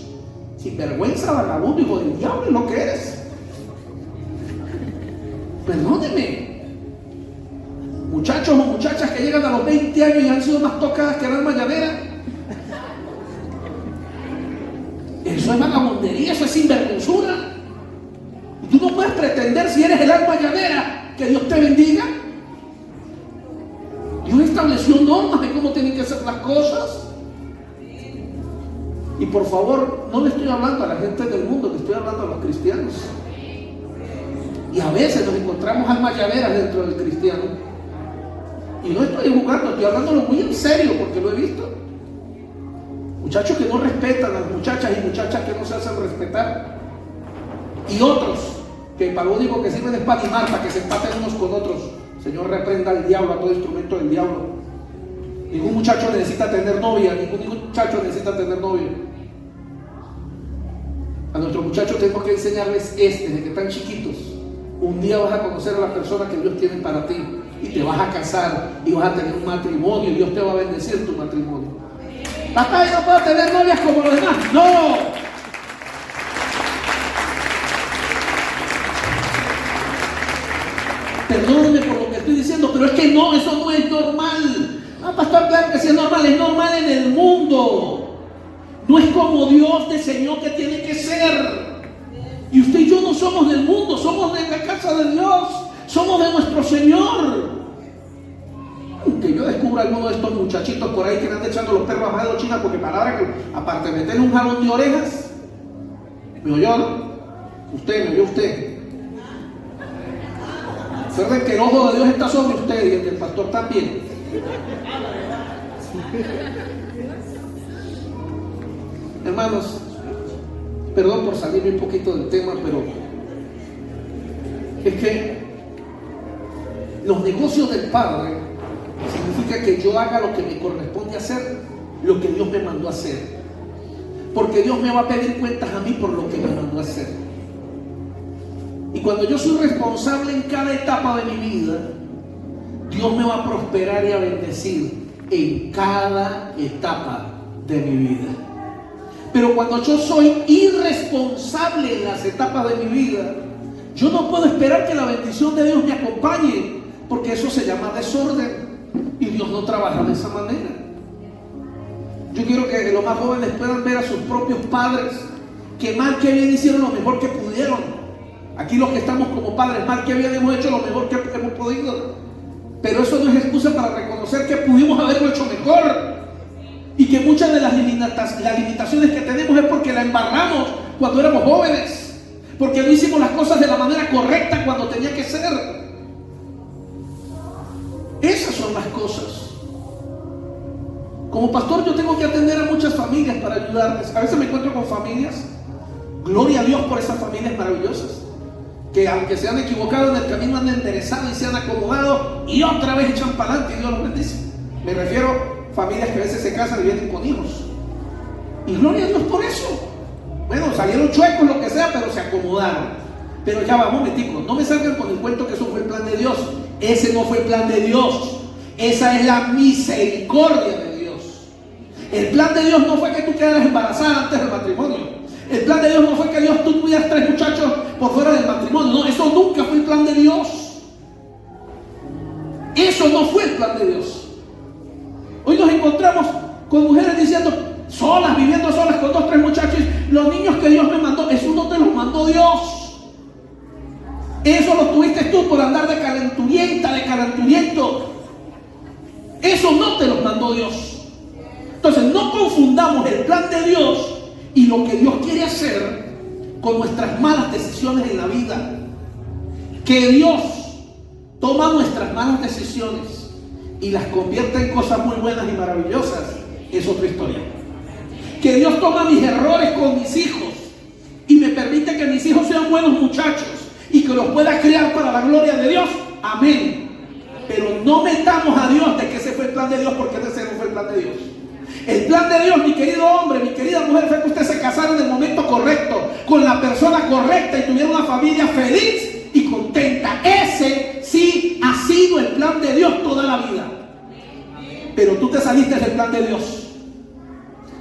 Sin vergüenza, vagabundo, hijo del diablo, es lo que eres. Perdóneme. Muchachos o muchachas que llegan a los 20 años y han sido más tocadas que la alma llanera. Eso es vagabundería, eso es sinvergüenzura. Y tú no puedes pretender, si eres el alma llanera, que Dios te bendiga. Dios estableció normas de cómo tienen que ser las cosas. Y por favor, no le estoy hablando a la gente del mundo, le estoy hablando a los cristianos. Y a veces nos encontramos almas llaneras dentro del cristiano. Y no estoy jugando, estoy hablándolo muy en serio porque lo he visto. Muchachos que no respetan a las muchachas y muchachas que no se hacen respetar. Y otros que para lo único que sirven es para animar, para que se empaten unos con otros. Señor, reprenda al diablo, a todo instrumento del diablo. Ningún muchacho necesita tener novia, ningún muchacho necesita tener novia. A nuestros muchachos tenemos que enseñarles desde que están chiquitos. Un día vas a conocer a la persona que Dios tiene para ti y te vas a casar y vas a tener un matrimonio y Dios te va a bendecir tu matrimonio. Papá, yo no puedo tener novias como los demás. ¡No! Perdónenme por lo que estoy diciendo, pero es que no, eso no es normal. Ah, pastor, claro que sí es normal en el mundo. No es como Dios diseñó que tiene que ser. Y usted y yo no somos del mundo, somos de la casa de Dios, somos de nuestro Señor. Aunque yo descubra alguno de estos muchachitos por ahí que andan echando los perros a de China, porque palabra que aparte de meterle un jalón de orejas, ¿me oyó? ¿No? Usted, ¿me oyó usted? Recuerden que el ojo de Dios está sobre usted y el del pastor también. Hermanos, perdón por salirme un poquito del tema, pero es que los negocios del Padre significa que yo haga lo que me corresponde hacer, lo que Dios me mandó a hacer, porque Dios me va a pedir cuentas a mí por lo que me mandó a hacer. Y cuando yo soy responsable en cada etapa de mi vida, Dios me va a prosperar y a bendecir en cada etapa de mi vida. Pero cuando yo soy irresponsable en las etapas de mi vida, yo no puedo esperar que la bendición de Dios me acompañe, porque eso se llama desorden. Y Dios no trabaja de esa manera. Yo quiero que los más jóvenes puedan ver a sus propios padres que mal que bien hicieron lo mejor que pudieron. Aquí los que estamos como padres, mal que bien hemos hecho lo mejor que hemos podido. Pero eso no es excusa para reconocer que pudimos haberlo hecho mejor. Y que muchas de las limitaciones que tenemos es porque la embarramos cuando éramos jóvenes. Porque no hicimos las cosas de la manera correcta cuando tenía que ser. Esas son las cosas. Como pastor yo tengo que atender a muchas familias para ayudarles. A veces me encuentro con familias, gloria a Dios por esas familias maravillosas, que aunque se han equivocado en el camino han enderezado y se han acomodado y otra vez echan para adelante y Dios los bendice. Me refiero a familias que a veces se casan y vienen con hijos. Y gloria a Dios por eso. Bueno, salieron chuecos, lo que sea, pero se acomodaron. Pero ya va, un momentico, no me salgan con el cuento que eso fue el plan de Dios. Ese no fue el plan de Dios. Esa es la misericordia de Dios. El plan de Dios no fue que tú quedaras embarazada antes del matrimonio. El plan de Dios no fue que Dios tú tuvieras 3 muchachos por fuera del matrimonio. No, eso nunca fue el plan de Dios. Eso no fue el plan de Dios. Hoy nos encontramos con mujeres diciendo, solas, viviendo solas con 2, 3 muchachos. Los niños que Dios me mandó, eso no te los mandó Dios. Eso los tuviste tú por andar de calenturienta, de calenturiento. Eso no te los mandó Dios. Entonces no confundamos el plan de Dios y lo que Dios quiere hacer con nuestras malas decisiones en la vida. Que Dios toma nuestras malas decisiones y las convierte en cosas muy buenas y maravillosas es otra historia. Que Dios toma mis errores con mis hijos y me permite que mis hijos sean buenos muchachos y que los pueda criar para la gloria de Dios. Amén. Pero no metamos a Dios de que ese fue el plan de Dios, porque ese no fue el plan de Dios. El plan de Dios, mi querido hombre, mi querida mujer, fue que usted se casara en el momento correcto, con la persona correcta y tuviera una familia feliz y contenta. Ese sí ha sido el plan de Dios toda la vida. Pero tú te saliste del plan de Dios.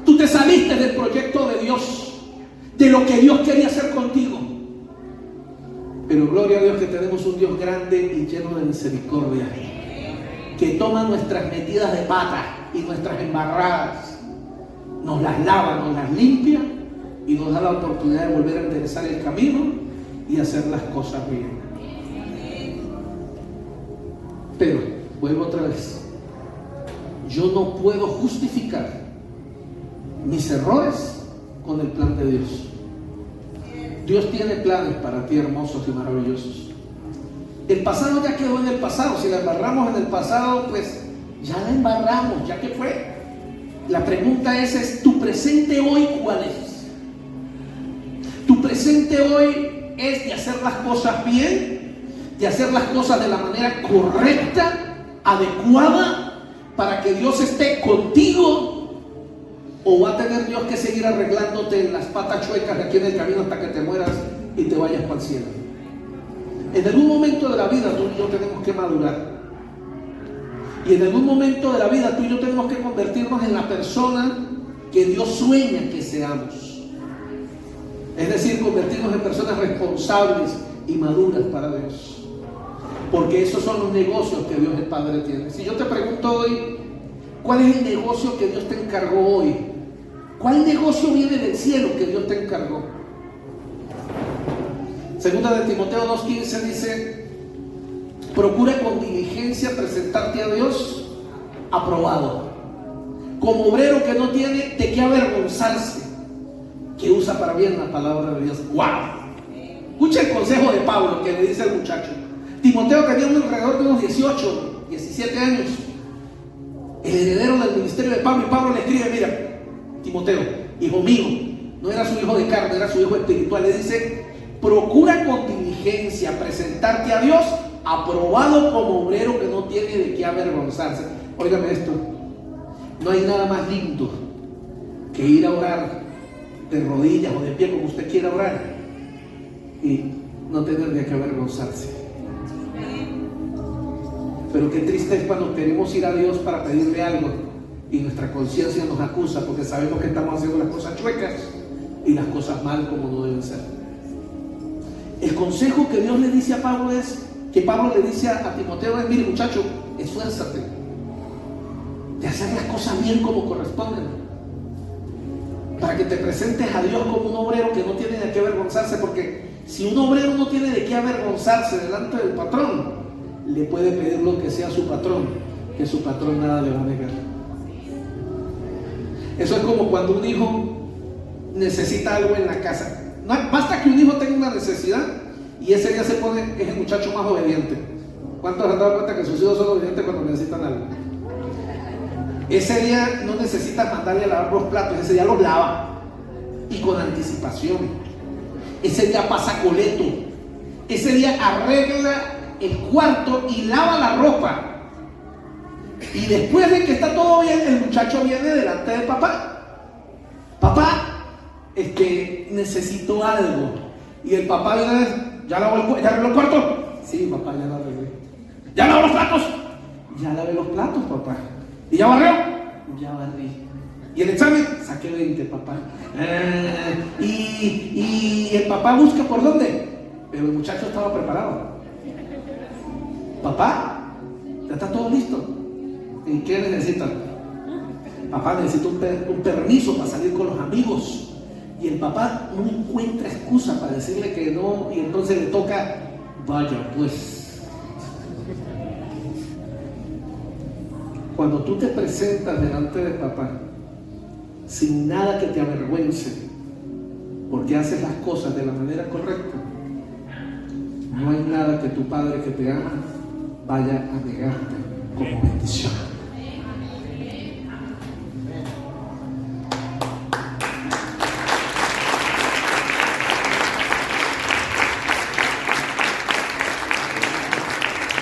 Tú te saliste del proyecto de Dios, de lo que Dios quería hacer contigo. Pero gloria a Dios que tenemos un Dios grande y lleno de misericordia, que toma nuestras metidas de pata y nuestras embarradas, nos las lava, nos las limpia y nos da la oportunidad de volver a enderezar el camino y hacer las cosas bien. Pero, vuelvo otra vez, yo no puedo justificar mis errores con el plan de Dios. Dios tiene planes para ti hermosos y maravillosos. El pasado ya quedó en el pasado. Si la embarramos en el pasado, pues ya la embarramos, ya que fue. La pregunta es ¿tu presente hoy cuál es? ¿Tu presente hoy es de hacer las cosas bien? ¿De hacer las cosas de la manera correcta, adecuada, para que Dios esté contigo? ¿O va a tener Dios que seguir arreglándote en las patas chuecas de aquí en el camino hasta que te mueras y te vayas para el cielo? En algún momento de la vida tú y yo tenemos que madurar. Y en algún momento de la vida tú y yo tenemos que convertirnos en la persona que Dios sueña que seamos. Es decir, convertirnos en personas responsables y maduras para Dios. Porque esos son los negocios que Dios el Padre tiene. Si yo te pregunto hoy, ¿cuál es el negocio que Dios te encargó hoy? ¿Cuál negocio viene del cielo que Dios te encargó? Segunda de Timoteo 2:15 dice, procura con diligencia presentarte a Dios aprobado, como obrero que no tiene de qué avergonzarse, que usa para bien la palabra de Dios. ¡Wow! Escucha el consejo de Pablo que le dice al muchacho. Timoteo tenía alrededor de unos 18, 17 años. El heredero del ministerio de Pablo, y Pablo le escribe, mira, Timoteo, hijo mío, no era su hijo de carne, era su hijo espiritual. Le dice, procura con diligencia presentarte a Dios aprobado como obrero que no tiene de qué avergonzarse. Óigame esto, no hay nada más lindo que ir a orar de rodillas o de pie como usted quiera orar y no tener de qué avergonzarse. Pero qué triste es cuando queremos ir a Dios para pedirle algo y nuestra conciencia nos acusa porque sabemos que estamos haciendo las cosas chuecas y las cosas mal como no deben ser. El consejo que Dios le dice a Pablo es, que Pablo le dice a Timoteo es, mire muchacho, esfuérzate, de hacer las cosas bien como corresponden, para que te presentes a Dios como un obrero que no tiene de qué avergonzarse, porque si un obrero no tiene de qué avergonzarse delante del patrón, le puede pedir lo que sea a su patrón, que su patrón nada le va a negar. Eso es como cuando un hijo necesita algo en la casa. No, basta que un hijo tenga una necesidad y ese día se pone, es el muchacho más obediente. ¿Cuántos han dado cuenta que sus hijos son obedientes cuando necesitan algo? Ese día no necesitas mandarle a lavar los platos, ese día los lava, y con anticipación. Ese día pasa coleto, ese día arregla el cuarto y lava la ropa. Y después de que está todo bien, el muchacho viene delante de papá. Papá, necesito algo. Y el papá viene, ¿ya lavó el cuarto? Sí, papá, ya lo arreglé. ¿Ya lavó los platos? Ya lavé los platos, papá. ¿Y ya barrió? Ya barrí. ¿Y el examen? Saqué 20, papá. Y el papá busca por dónde. Pero el muchacho estaba preparado. Papá, ya está todo listo. ¿Y qué necesitan? Papá, necesito un permiso para salir con los amigos. Y el papá no encuentra excusa para decirle que no, y entonces le toca, vaya pues. Cuando tú te presentas delante de papá sin nada que te avergüence, porque haces las cosas de la manera correcta, no hay nada que tu padre que te ama vaya a negarte como bendición.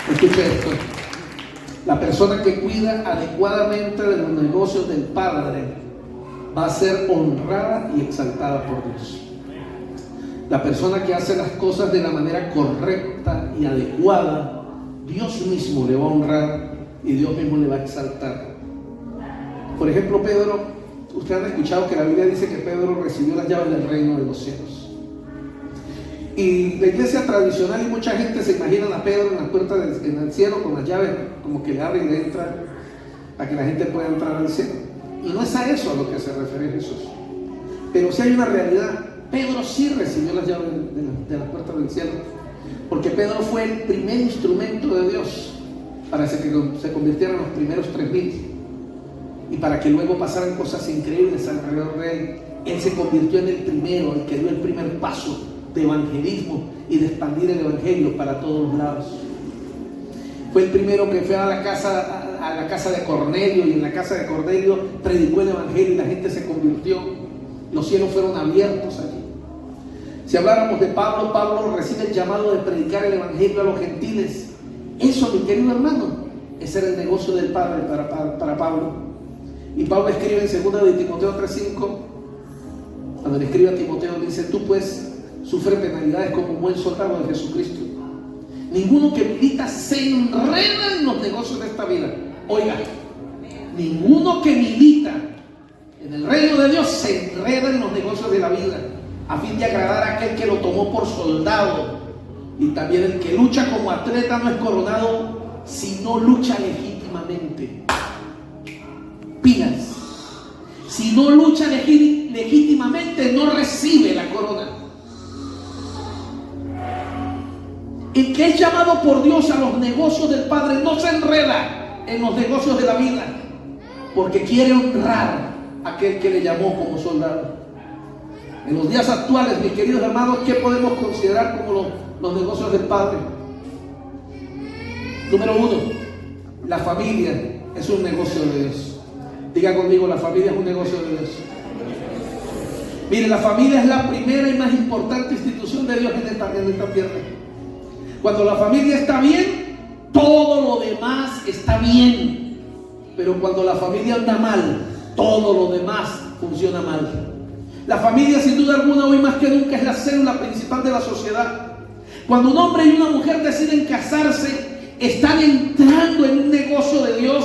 Escuche esto. La persona que cuida adecuadamente de los negocios del Padre va a ser honrada y exaltada por Dios. La persona que hace las cosas de la manera correcta y adecuada, Dios mismo le va a honrar y Dios mismo le va a exaltar. Por ejemplo, Pedro, ustedes han escuchado que la Biblia dice que Pedro recibió las llaves del reino de los cielos. Y la iglesia tradicional y mucha gente se imaginan a Pedro en la puerta en el cielo con las llaves, como que le abre y le entra para que la gente pueda entrar al cielo. Y no es a eso a lo que se refiere Jesús. Pero sí hay una realidad. Pedro sí recibió las llaves de la puerta del cielo, porque Pedro fue el primer instrumento de Dios para que se convirtieran los primeros 3,000 y para que luego pasaran cosas increíbles alrededor de él. Él se convirtió en el primero, el que dio el primer paso de evangelismo y de expandir el evangelio para todos los lados. Fue el primero que fue a la casa de Cornelio, y en la casa de Cornelio predicó el evangelio y la gente se convirtió. Los cielos fueron abiertos allí. Si habláramos de Pablo, Pablo recibe el llamado de predicar el evangelio a los gentiles. Eso, mi querido hermano, ese era el negocio del Padre para Pablo. Y Pablo escribe en 2 de Timoteo 3:5, cuando le escribe a Timoteo, dice: tú pues sufre penalidades como un buen soldado de Jesucristo. Ninguno que milita se enreda en los negocios de esta vida. Oiga, ninguno que milita en el reino de Dios se enreda en los negocios de la vida, a fin de agradar a aquel que lo tomó por soldado. Y también el que lucha como atleta no es coronado, sino lucha legítimamente. Pilas. Si no lucha legítimamente, no recibe la corona. El que es llamado por Dios a los negocios del Padre no se enreda en los negocios de la vida, porque quiere honrar a aquel que le llamó como soldado. En los días actuales, mis queridos hermanos, ¿qué podemos considerar como los negocios del Padre? Número 1, la familia es un negocio de Dios. Diga conmigo, la familia es un negocio de Dios. Mire, la familia es la primera y más importante institución de Dios en esta tierra. Cuando la familia está bien, todo lo demás está bien. Pero cuando la familia anda mal, todo lo demás funciona mal. La familia, sin duda alguna, hoy más que nunca es la célula principal de la sociedad. Cuando un hombre y una mujer deciden casarse, están entrando en un negocio de Dios,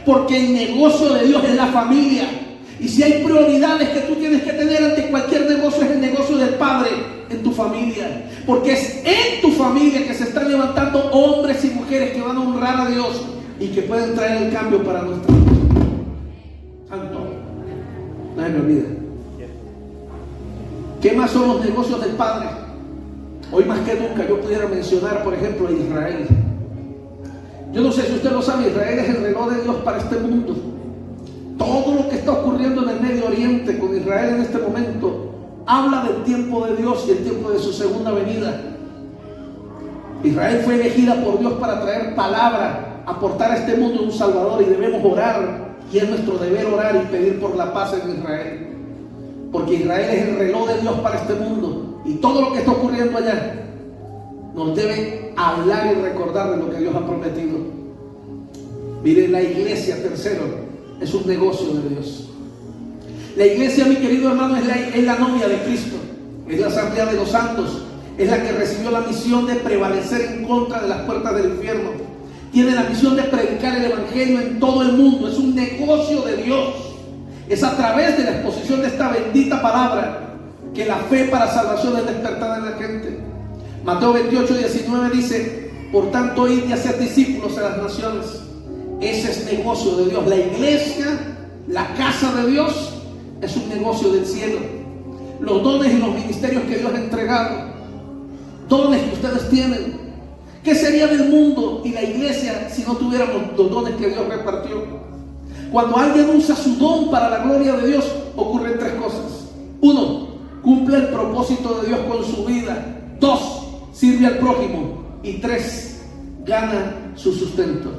porque el negocio de Dios es la familia. Y si hay prioridades que tú tienes que tener ante cualquier negocio, es el negocio del Padre en tu familia. Porque es en tu familia que se están levantando hombres y mujeres que van a honrar a Dios y que pueden traer el cambio para nuestra vida. No se me olvida. ¿Qué más son los negocios del Padre? Hoy más que nunca yo pudiera mencionar, por ejemplo, a Israel. Yo no sé si usted lo sabe, Israel es el reloj de Dios para este mundo. Todo lo que está ocurriendo en el Medio Oriente con Israel en este momento habla del tiempo de Dios y el tiempo de su segunda venida. Israel fue elegida por Dios para traer palabra, aportar a este mundo un Salvador, y debemos orar, y es nuestro deber orar y pedir por la paz en Israel, porque Israel es el reloj de Dios para este mundo, y todo lo que está ocurriendo allá nos debe hablar y recordar de lo que Dios ha prometido. Mire, la iglesia, tercero, es un negocio de Dios. La iglesia, mi querido hermano, es la novia de Cristo, es la asamblea de los santos, es la que recibió la misión de prevalecer en contra de las puertas del infierno. Tiene la misión de predicar el evangelio en todo el mundo. Es un negocio de Dios. Es a través de la exposición de esta bendita palabra que la fe para salvación es despertada en la gente. Mateo 28:19 dice: por tanto, id y haced discípulos a las naciones. Ese es negocio de Dios. La iglesia, la casa de Dios, es un negocio del cielo. Los dones y los ministerios que Dios ha entregado, dones que ustedes tienen. ¿Qué sería del mundo y la iglesia si no tuviéramos los dones que Dios repartió? Cuando alguien usa su don para la gloria de Dios, ocurren tres cosas. Uno, cumple el propósito de Dios con su vida. Dos, sirve al prójimo. Y tres, gana su sustento.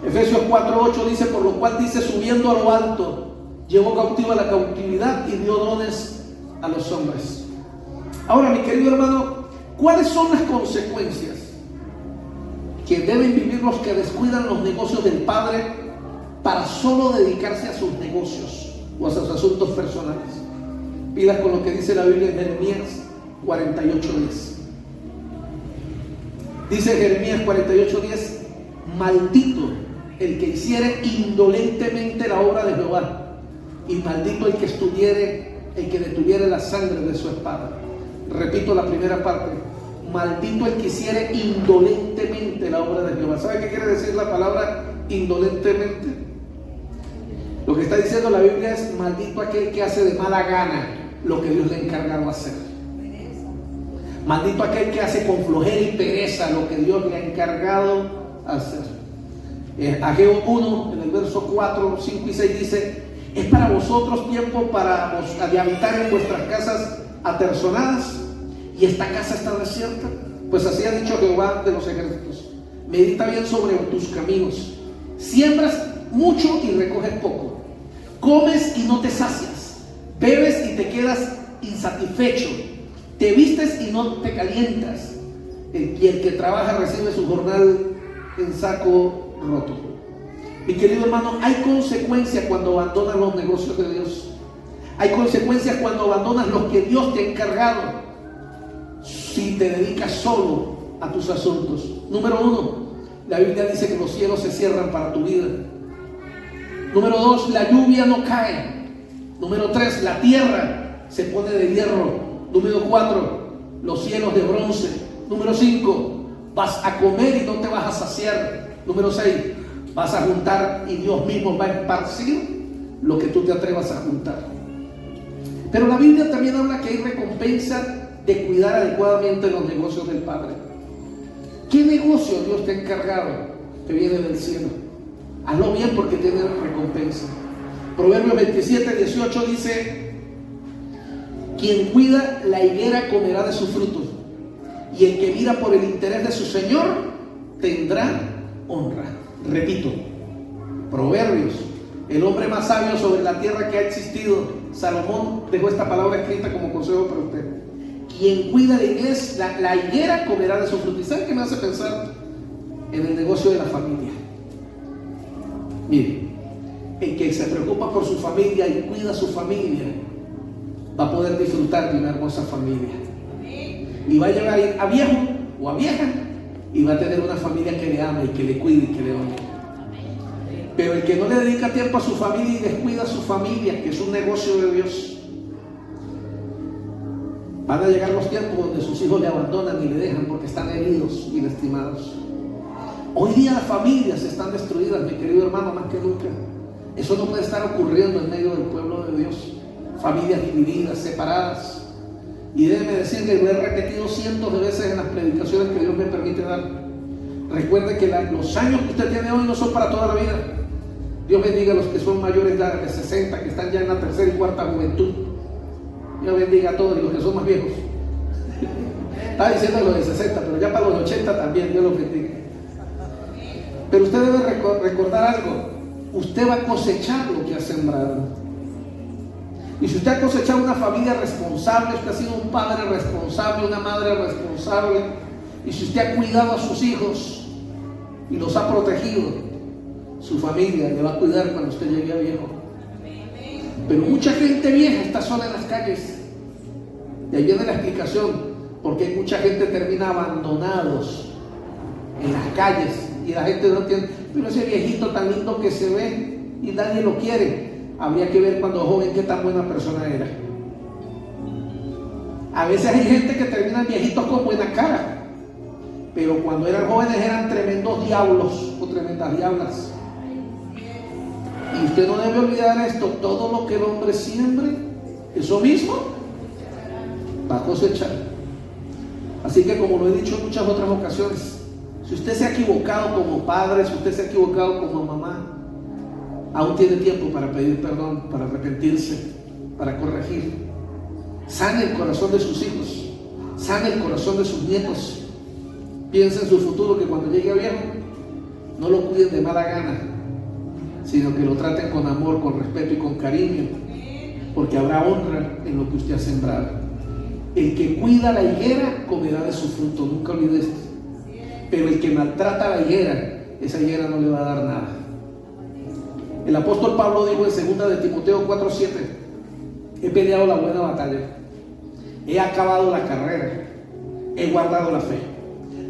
Efesios 4:8 dice: por lo cual dice, subiendo a lo alto, llevó cautiva la cautividad y dio dones a los hombres. Ahora, mi querido hermano, ¿cuáles son las consecuencias que deben vivir los que descuidan los negocios del Padre para solo dedicarse a sus negocios o a sus asuntos personales? Pilas con lo que dice la Biblia en Jeremías 48:10. Dice Jeremías 48:10: maldito el que hiciere indolentemente la obra de Jehová, y maldito el que detuviere la sangre de su espada. Repito la primera parte: maldito el que hiciere indolentemente la obra de Jehová. ¿Sabe qué quiere decir la palabra indolentemente? Lo que está diciendo la Biblia es: maldito aquel que hace de mala gana lo que Dios le ha encargado hacer. Maldito aquel que hace con flojera y pereza lo que Dios le ha encargado hacer. Ageo 1, en el verso 4, 5 y 6 dice: es para vosotros tiempo de habitar en vuestras casas aterzonadas, y esta casa está desierta. Pues así ha dicho Jehová de los ejércitos: medita bien sobre tus caminos. Siembras mucho y recoges poco. Comes y no te sacias. Bebes y te quedas insatisfecho. Te vistes y no te calientas. Y el que trabaja recibe su jornal en saco roto. Mi querido hermano, hay consecuencias cuando abandonas los negocios de Dios. Hay consecuencias cuando abandonas lo que Dios te ha encargado, si te dedicas solo a tus asuntos. Número 1, la Biblia dice que los cielos se cierran para tu vida. Número 2, la lluvia no cae. Número 3, la tierra se pone de hierro. Número 4, los cielos de bronce. Número 5, vas a comer y no te vas a saciar. Número 6, vas a juntar y Dios mismo va a esparcir lo que tú te atrevas a juntar. Pero la Biblia también habla que hay recompensa de cuidar adecuadamente los negocios del Padre. ¿Qué negocio Dios te ha encargado que viene del cielo? Hazlo bien, porque tiene recompensa. Proverbios 27:18 dice: quien cuida la higuera comerá de sus frutos, y el que mira por el interés de su Señor tendrá honra. Repito, Proverbios, el hombre más sabio sobre la tierra que ha existido, Salomón, dejó esta palabra escrita como consejo para usted. Quien cuida la higuera comerá de su fruto. ¿Y sabe qué me hace pensar? En el negocio de la familia. Mire, el que se preocupa por su familia y cuida a su familia va a poder disfrutar de una hermosa familia. Y va a llegar a viejo o a vieja y va a tener una familia que le ama y que le cuide y que le honre. Pero el que no le dedica tiempo a su familia y descuida a su familia, que es un negocio de Dios, van a llegar los tiempos donde sus hijos le abandonan y le dejan porque están heridos y lastimados. Hoy día las familias están destruidas, mi querido hermano, más que nunca. Eso no puede estar ocurriendo en medio del pueblo de Dios. Familias divididas, separadas. Y déjeme decirle, lo he repetido cientos de veces en las predicaciones que Dios me permite dar. Recuerde que los años que usted tiene hoy no son para toda la vida. Dios bendiga a los que son mayores de 60, que están ya en la tercera y cuarta juventud. Dios bendiga a todos y los que son más viejos. Estaba diciendo los de 60, pero ya para los de 80 también, Dios los bendiga. Pero usted debe recordar algo. Usted va a cosechar lo que ha sembrado. Y si usted ha cosechado una familia responsable, usted ha sido un padre responsable, una madre responsable, y si usted ha cuidado a sus hijos y los ha protegido, su familia le va a cuidar cuando usted llegue a viejo. Pero mucha gente vieja está sola en las calles. Y ahí viene la explicación, porque mucha gente termina abandonados en las calles y la gente no entiende, pero ese viejito tan lindo que se ve y nadie lo quiere. Habría que ver cuando joven qué tan buena persona era. A veces hay gente que termina viejitos con buena cara, pero cuando eran jóvenes eran tremendos diablos o tremendas diablas. Y usted no debe olvidar esto: todo lo que el hombre siembre, eso mismo va a cosechar. Así que, como lo he dicho en muchas otras ocasiones, si usted se ha equivocado como padre, si usted se ha equivocado como mamá, aún tiene tiempo para pedir perdón, para arrepentirse, para corregir. Sane el corazón de sus hijos, sane el corazón de sus nietos. Piensa en su futuro, que cuando llegue a viejo no lo cuiden de mala gana, sino que lo traten con amor, con respeto y con cariño, porque habrá honra en lo que usted ha sembrado. El que cuida la higuera comerá de su fruto, nunca olvide esto. Pero el que maltrata la higuera, esa higuera no le va a dar nada. El apóstol Pablo dijo en 2 de Timoteo 4:7: he peleado la buena batalla, he acabado la carrera, he guardado la fe.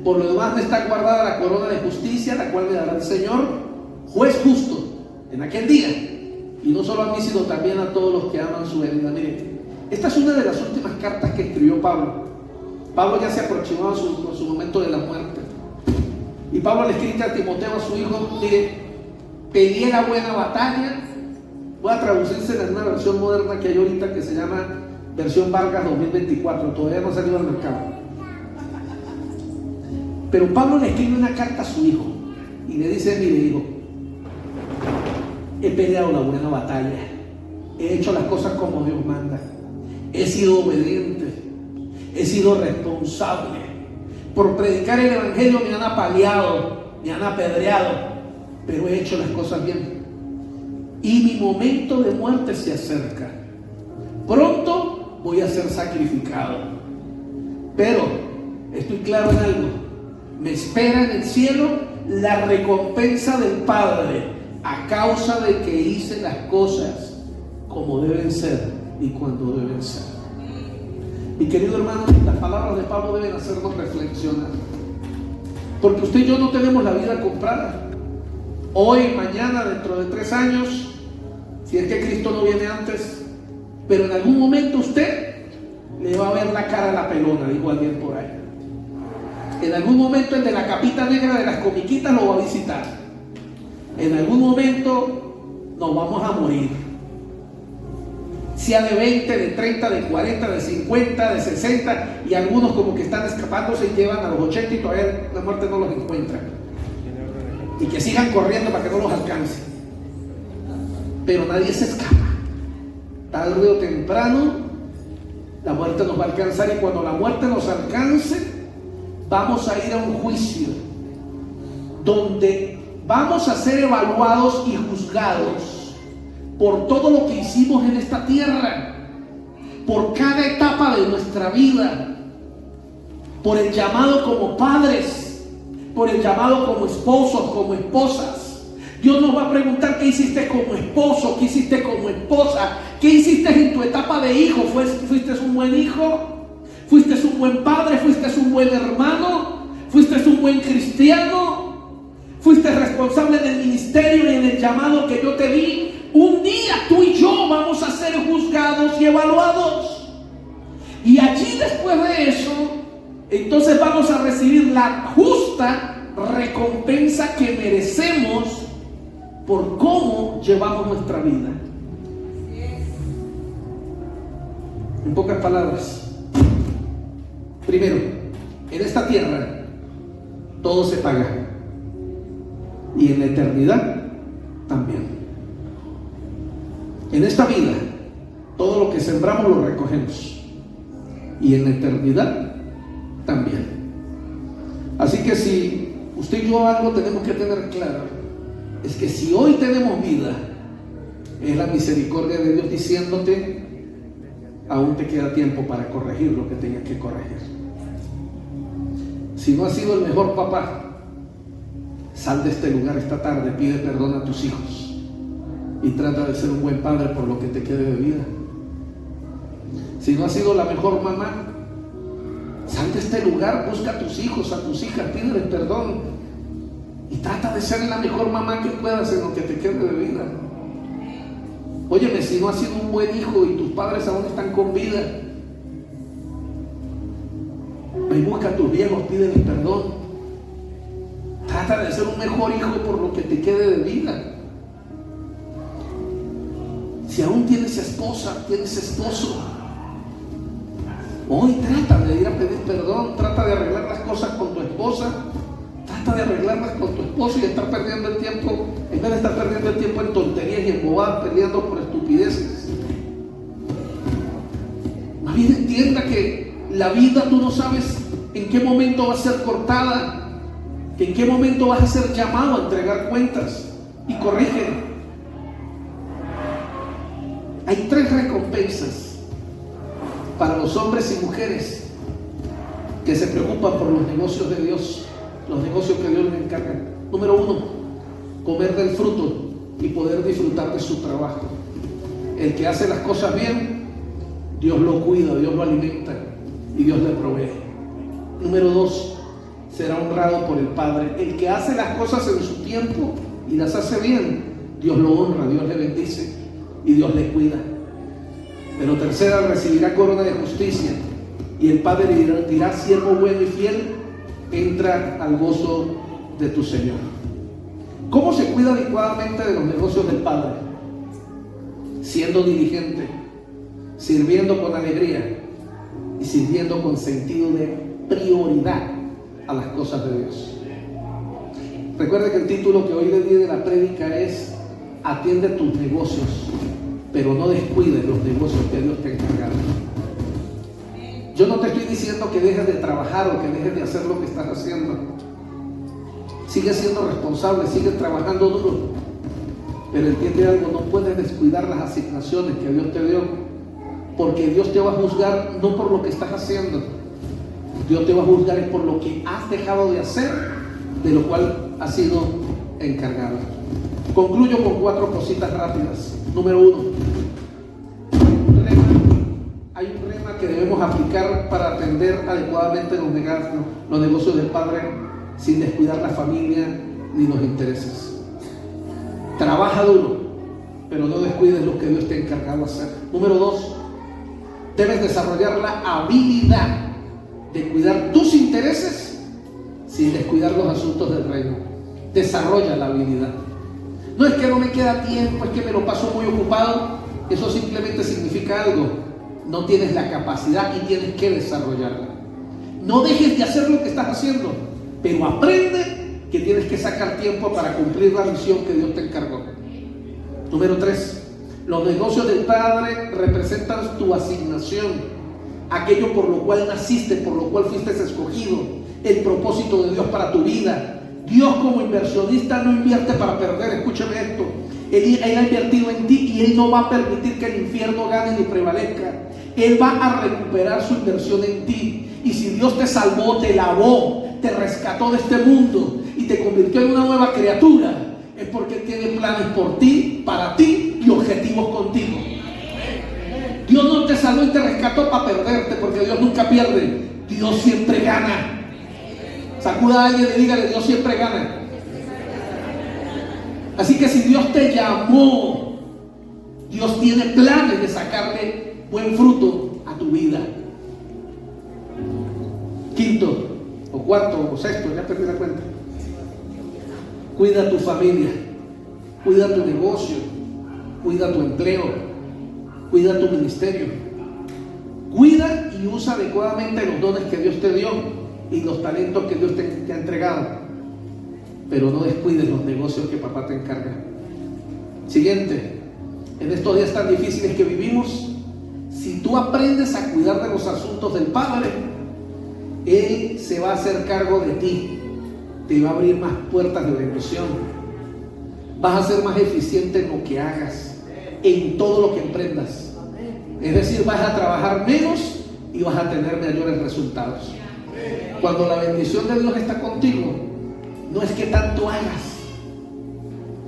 Por lo demás me está guardada la corona de justicia, la cual me dará el Señor, juez justo, en aquel día. Y no solo a mí, sino también a todos los que aman su venida. Mire, esta es una de las últimas cartas que escribió Pablo. Pablo ya se aproximaba a su momento de la muerte. Y Pablo le escribe a Timoteo, a su hijo: mire, peleé la buena batalla. Voy a traducirse en una versión moderna que hay ahorita, que se llama versión Vargas 2024. Todavía no ha salido al mercado. Pero Pablo le escribe una carta a su hijo y le dice: mire, hijo, he peleado la buena batalla, he hecho las cosas como Dios manda, he sido obediente, he sido responsable. Por predicar el evangelio me han apaleado, me han apedreado, pero he hecho las cosas bien. Y mi momento de muerte se acerca. Pronto voy a ser sacrificado. Pero estoy claro en algo: me espera en el cielo la recompensa del Padre, a causa de que hice las cosas como deben ser y cuando deben ser. Mi querido hermano, las palabras de Pablo deben hacernos reflexionar, porque usted y yo no tenemos la vida comprada. Hoy, mañana, dentro de 3 años, si es que Cristo no viene antes, pero en algún momento usted le va a ver la cara a la pelona, dijo alguien por ahí. En algún momento el de la capita negra de las comiquitas lo va a visitar. En algún momento nos vamos a morir. Sea de 20, de 30, de 40, de 50, de 60, y algunos como que están escapándose y llevan a los 80 y todavía la muerte no los encuentra. Y que sigan corriendo para que no los alcance. Pero nadie se escapa. Tarde o temprano la muerte nos va a alcanzar, y cuando la muerte nos alcance, vamos a ir a un juicio donde vamos a ser evaluados y juzgados por todo lo que hicimos en esta tierra, por cada etapa de nuestra vida, por el llamado como padres, por el llamado como esposos, como esposas. Dios nos va a preguntar: ¿qué hiciste como esposo? ¿Qué hiciste como esposa? ¿Qué hiciste en tu etapa de hijo? ¿Fuiste un buen hijo? ¿Fuiste un buen padre? ¿Fuiste un buen hermano? ¿Fuiste un buen cristiano? ¿Fuiste responsable del ministerio y en el llamado que yo te di? Un día tú y yo vamos a ser juzgados y evaluados. Y allí, después de eso, entonces vamos a recibir la justa recompensa que merecemos por cómo llevamos nuestra vida. En pocas palabras, primero, en esta tierra todo se paga, y en la eternidad también. En esta vida todo lo que sembramos lo recogemos, y en la eternidad también. Así que si usted y yo algo tenemos que tener claro, es que si hoy tenemos vida, es la misericordia de Dios diciéndote: aún te queda tiempo para corregir lo que tengas que corregir. Si no has sido el mejor papá, sal de este lugar esta tarde, pide perdón a tus hijos y trata de ser un buen padre por lo que te quede de vida. Si no has sido la mejor mamá, sal de este lugar, busca a tus hijos, a tus hijas, pídeles perdón y trata de ser la mejor mamá que puedas en lo que te quede de vida. Óyeme, si no has sido un buen hijo y tus padres aún están con vida, ve y busca a tus viejos, pídeles perdón. Trata de ser un mejor hijo por lo que te quede de vida. Si aún tienes esposa, tienes esposo, hoy trata de ir a pedir perdón, trata de arreglar las cosas con tu esposa, trata de arreglarlas con tu esposo y estar perdiendo el tiempo, en vez de estar perdiendo el tiempo en tonterías y en bobadas, peleando por estupideces. Más bien entienda que la vida tú no sabes en qué momento va a ser cortada, que en qué momento vas a ser llamado a entregar cuentas, y corrige. Hay 3 recompensas para los hombres y mujeres que se preocupan por los negocios de Dios, los negocios que Dios les encarga. Número 1, comer del fruto y poder disfrutar de su trabajo. El que hace las cosas bien, Dios lo cuida, Dios lo alimenta y Dios le provee. Número 2, será honrado por el Padre. El que hace las cosas en su tiempo y las hace bien, Dios lo honra, Dios le bendice y Dios le cuida. Pero tercera, recibirá corona de justicia, y el Padre le dirá: siervo bueno y fiel, entra al gozo de tu Señor. ¿Cómo se cuida adecuadamente de los negocios del Padre? Siendo diligente, sirviendo con alegría y sirviendo con sentido de prioridad a las cosas de Dios. Recuerde que el título que hoy le di de la prédica es: atiende tus negocios, pero no descuides los negocios que Dios te ha encargado. Yo no te estoy diciendo que dejes de trabajar o que dejes de hacer lo que estás haciendo. Sigue siendo responsable, sigue trabajando duro, pero entiende algo: no puedes descuidar las asignaciones que Dios te dio, porque Dios te va a juzgar no por lo que estás haciendo, Dios te va a juzgar es por lo que has dejado de hacer, de lo cual has sido encargado. Concluyo con 4 cositas rápidas. Número 1, hay un rema que debemos aplicar para atender adecuadamente los negocios del Padre sin descuidar la familia ni los intereses. Trabaja duro, pero no descuides lo que Dios te ha encargado hacer. Número 2, debes desarrollar la habilidad de cuidar tus intereses sin descuidar los asuntos del reino. Desarrolla la habilidad. No es que no me queda tiempo, es que me lo paso muy ocupado. Eso simplemente significa algo: no tienes la capacidad y tienes que desarrollarla. No dejes de hacer lo que estás haciendo, pero aprende que tienes que sacar tiempo para cumplir la misión que Dios te encargó. Número 3, los negocios del Padre representan tu asignación, aquello por lo cual naciste, por lo cual fuiste escogido, el propósito de Dios para tu vida. Dios, como inversionista, no invierte para perder. Escúchame esto: Él ha invertido en ti y Él no va a permitir que el infierno gane ni prevalezca. Él va a recuperar su inversión en ti. Y si Dios te salvó, te lavó, te rescató de este mundo y te convirtió en una nueva criatura, es porque Él tiene planes por ti, para ti y objetivos contigo. Dios no te salvó y te rescató para perderte, porque Dios nunca pierde. Dios siempre gana. Sacuda a alguien y dígale: Dios siempre gana. Así que si Dios te llamó, Dios tiene planes de sacarle buen fruto a tu vida. Quinto, o cuarto, o sexto, ya perdí la cuenta. Cuida a tu familia. Cuida tu negocio, cuida tu empleo, cuida tu ministerio. Cuida y usa adecuadamente los dones que Dios te dio y los talentos que Dios te ha entregado. Pero no descuides los negocios que papá te encarga. Siguiente, en estos días tan difíciles que vivimos, si tú aprendes a cuidar de los asuntos del Padre, Él se va a hacer cargo de ti. Te va a abrir más puertas de bendición. Vas a ser más eficiente en lo que hagas, en todo lo que emprendas. Es decir, vas a trabajar menos y vas a tener mayores resultados. Cuando la bendición de Dios está contigo, no es que tanto hagas,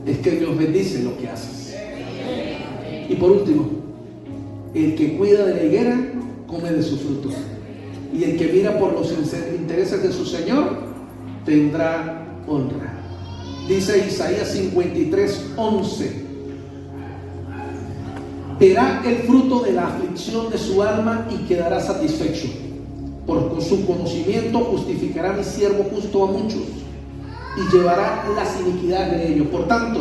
es que Dios bendice lo que haces. Y por último, el que cuida de la higuera come de su fruto, y el que mira por los intereses de su Señor tendrá honra. Dice Isaías 53:11: verá el fruto de la aflicción de su alma y quedará satisfecho. Por su conocimiento justificará mi siervo justo a muchos y llevará las iniquidades de ellos. Por tanto,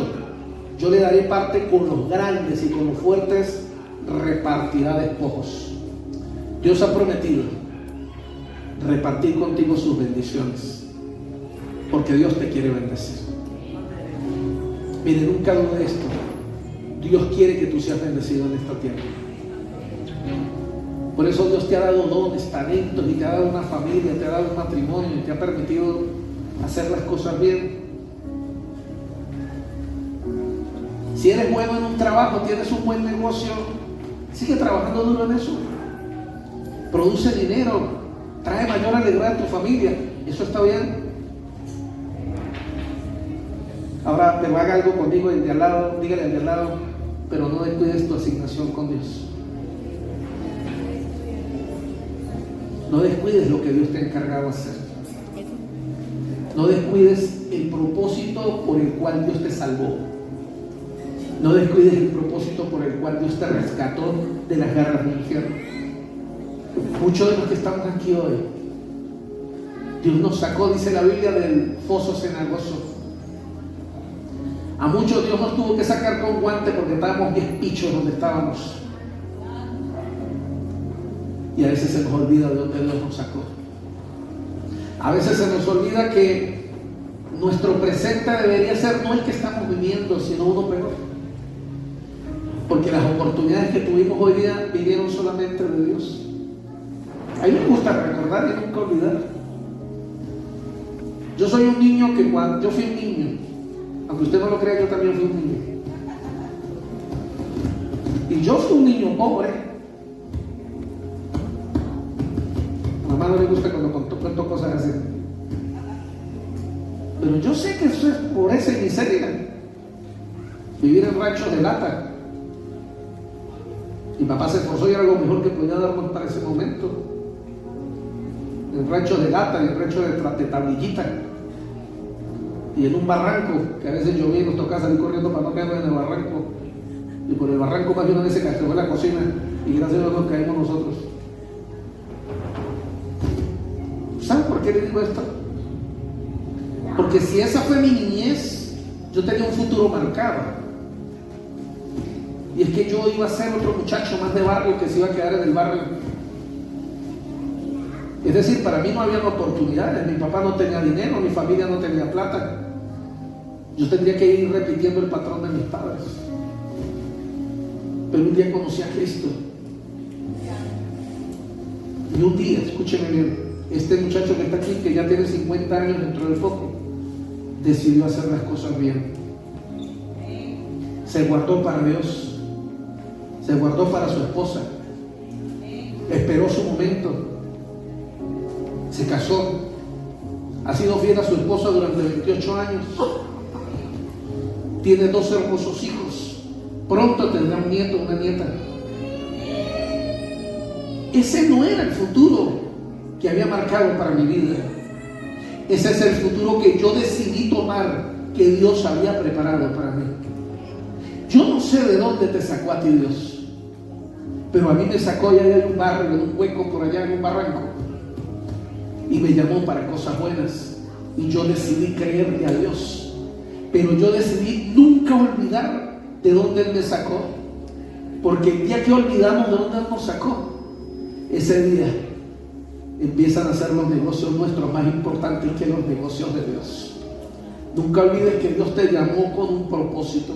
yo le daré parte con los grandes y con los fuertes repartirá despojos. Dios ha prometido repartir contigo sus bendiciones, porque Dios te quiere bendecir. Mire, nunca dude esto. Dios quiere que tú seas bendecido en esta tierra. Por eso Dios te ha dado dones, talentos, y te ha dado una familia, te ha dado un matrimonio, y te ha permitido hacer las cosas bien. Si eres bueno en un trabajo, tienes un buen negocio, sigue trabajando duro en eso. Produce dinero, trae mayor alegría a tu familia. Eso está bien. Ahora, pero haga algo conmigo, el de al lado, dígale al de al lado, pero no descuides tu asignación con Dios. No descuides lo que Dios te ha encargado hacer. No descuides el propósito por el cual Dios te salvó. No descuides el propósito por el cual Dios te rescató de las garras del infierno. Muchos de los que estamos aquí hoy, Dios nos sacó, dice la Biblia, del foso cenagoso. A muchos Dios nos tuvo que sacar con guante porque estábamos bien pichos donde estábamos. Y a veces se nos olvida de dónde Dios nos sacó. A veces se nos olvida que nuestro presente debería ser no el que estamos viviendo, sino uno peor. Porque las oportunidades que tuvimos hoy día vinieron solamente de Dios. A mí me gusta recordar y nunca olvidar. Yo soy un niño que cuando yo fui un niño, aunque usted no lo crea, yo también fui un niño. Y yo fui un niño pobre. A mamá no le gusta cuando cuento cosas así. Pero yo sé que eso es pobreza y miseria. Vivir en ranchos de lata. Mi papá se esforzó y era lo mejor que podía darnos para ese momento. En ranchos de lata, en ranchos de tablillita. Y en un barranco, que a veces llovía y nos tocaba salir corriendo para no caernos en el barranco. Y por el barranco más de una vez se cayó la cocina y gracias a Dios nos caímos nosotros. ¿Saben por qué le digo esto? Porque si esa fue mi niñez, yo tenía un futuro marcado. Y es que yo iba a ser otro muchacho más de barrio que se iba a quedar en el barrio. Es decir, para mí no había oportunidades. Mi papá no tenía dinero, mi familia no tenía plata. Yo tendría que ir repitiendo el patrón de mis padres. Pero un día conocí a Cristo. Y un día, escúcheme bien, este muchacho que está aquí, que ya tiene 50 años dentro del poco, decidió hacer las cosas bien. Se guardó para Dios. Se guardó para su esposa. Esperó su momento. Se casó. Ha sido fiel a su esposa durante 28 años. Tiene 2 hermosos hijos. Pronto tendrá un nieto, una nieta. Ese no era el futuro que había marcado para mi vida. Ese es el futuro que yo decidí tomar, que Dios había preparado para mí. Yo no sé de dónde te sacó a ti Dios, pero a mí me sacó allá de un barrio, de un hueco por allá en un barranco, y me llamó para cosas buenas. Y yo decidí creerle a Dios. Pero yo decidí nunca olvidar de dónde Él me sacó, porque el día que olvidamos de dónde Él nos sacó, ese día empiezan a ser los negocios nuestros más importantes que los negocios de Dios. Nunca olvides que Dios te llamó con un propósito,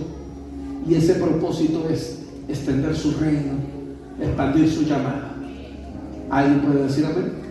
y ese propósito es extender su reino, expandir su llamada. ¿Alguien puede decir amén?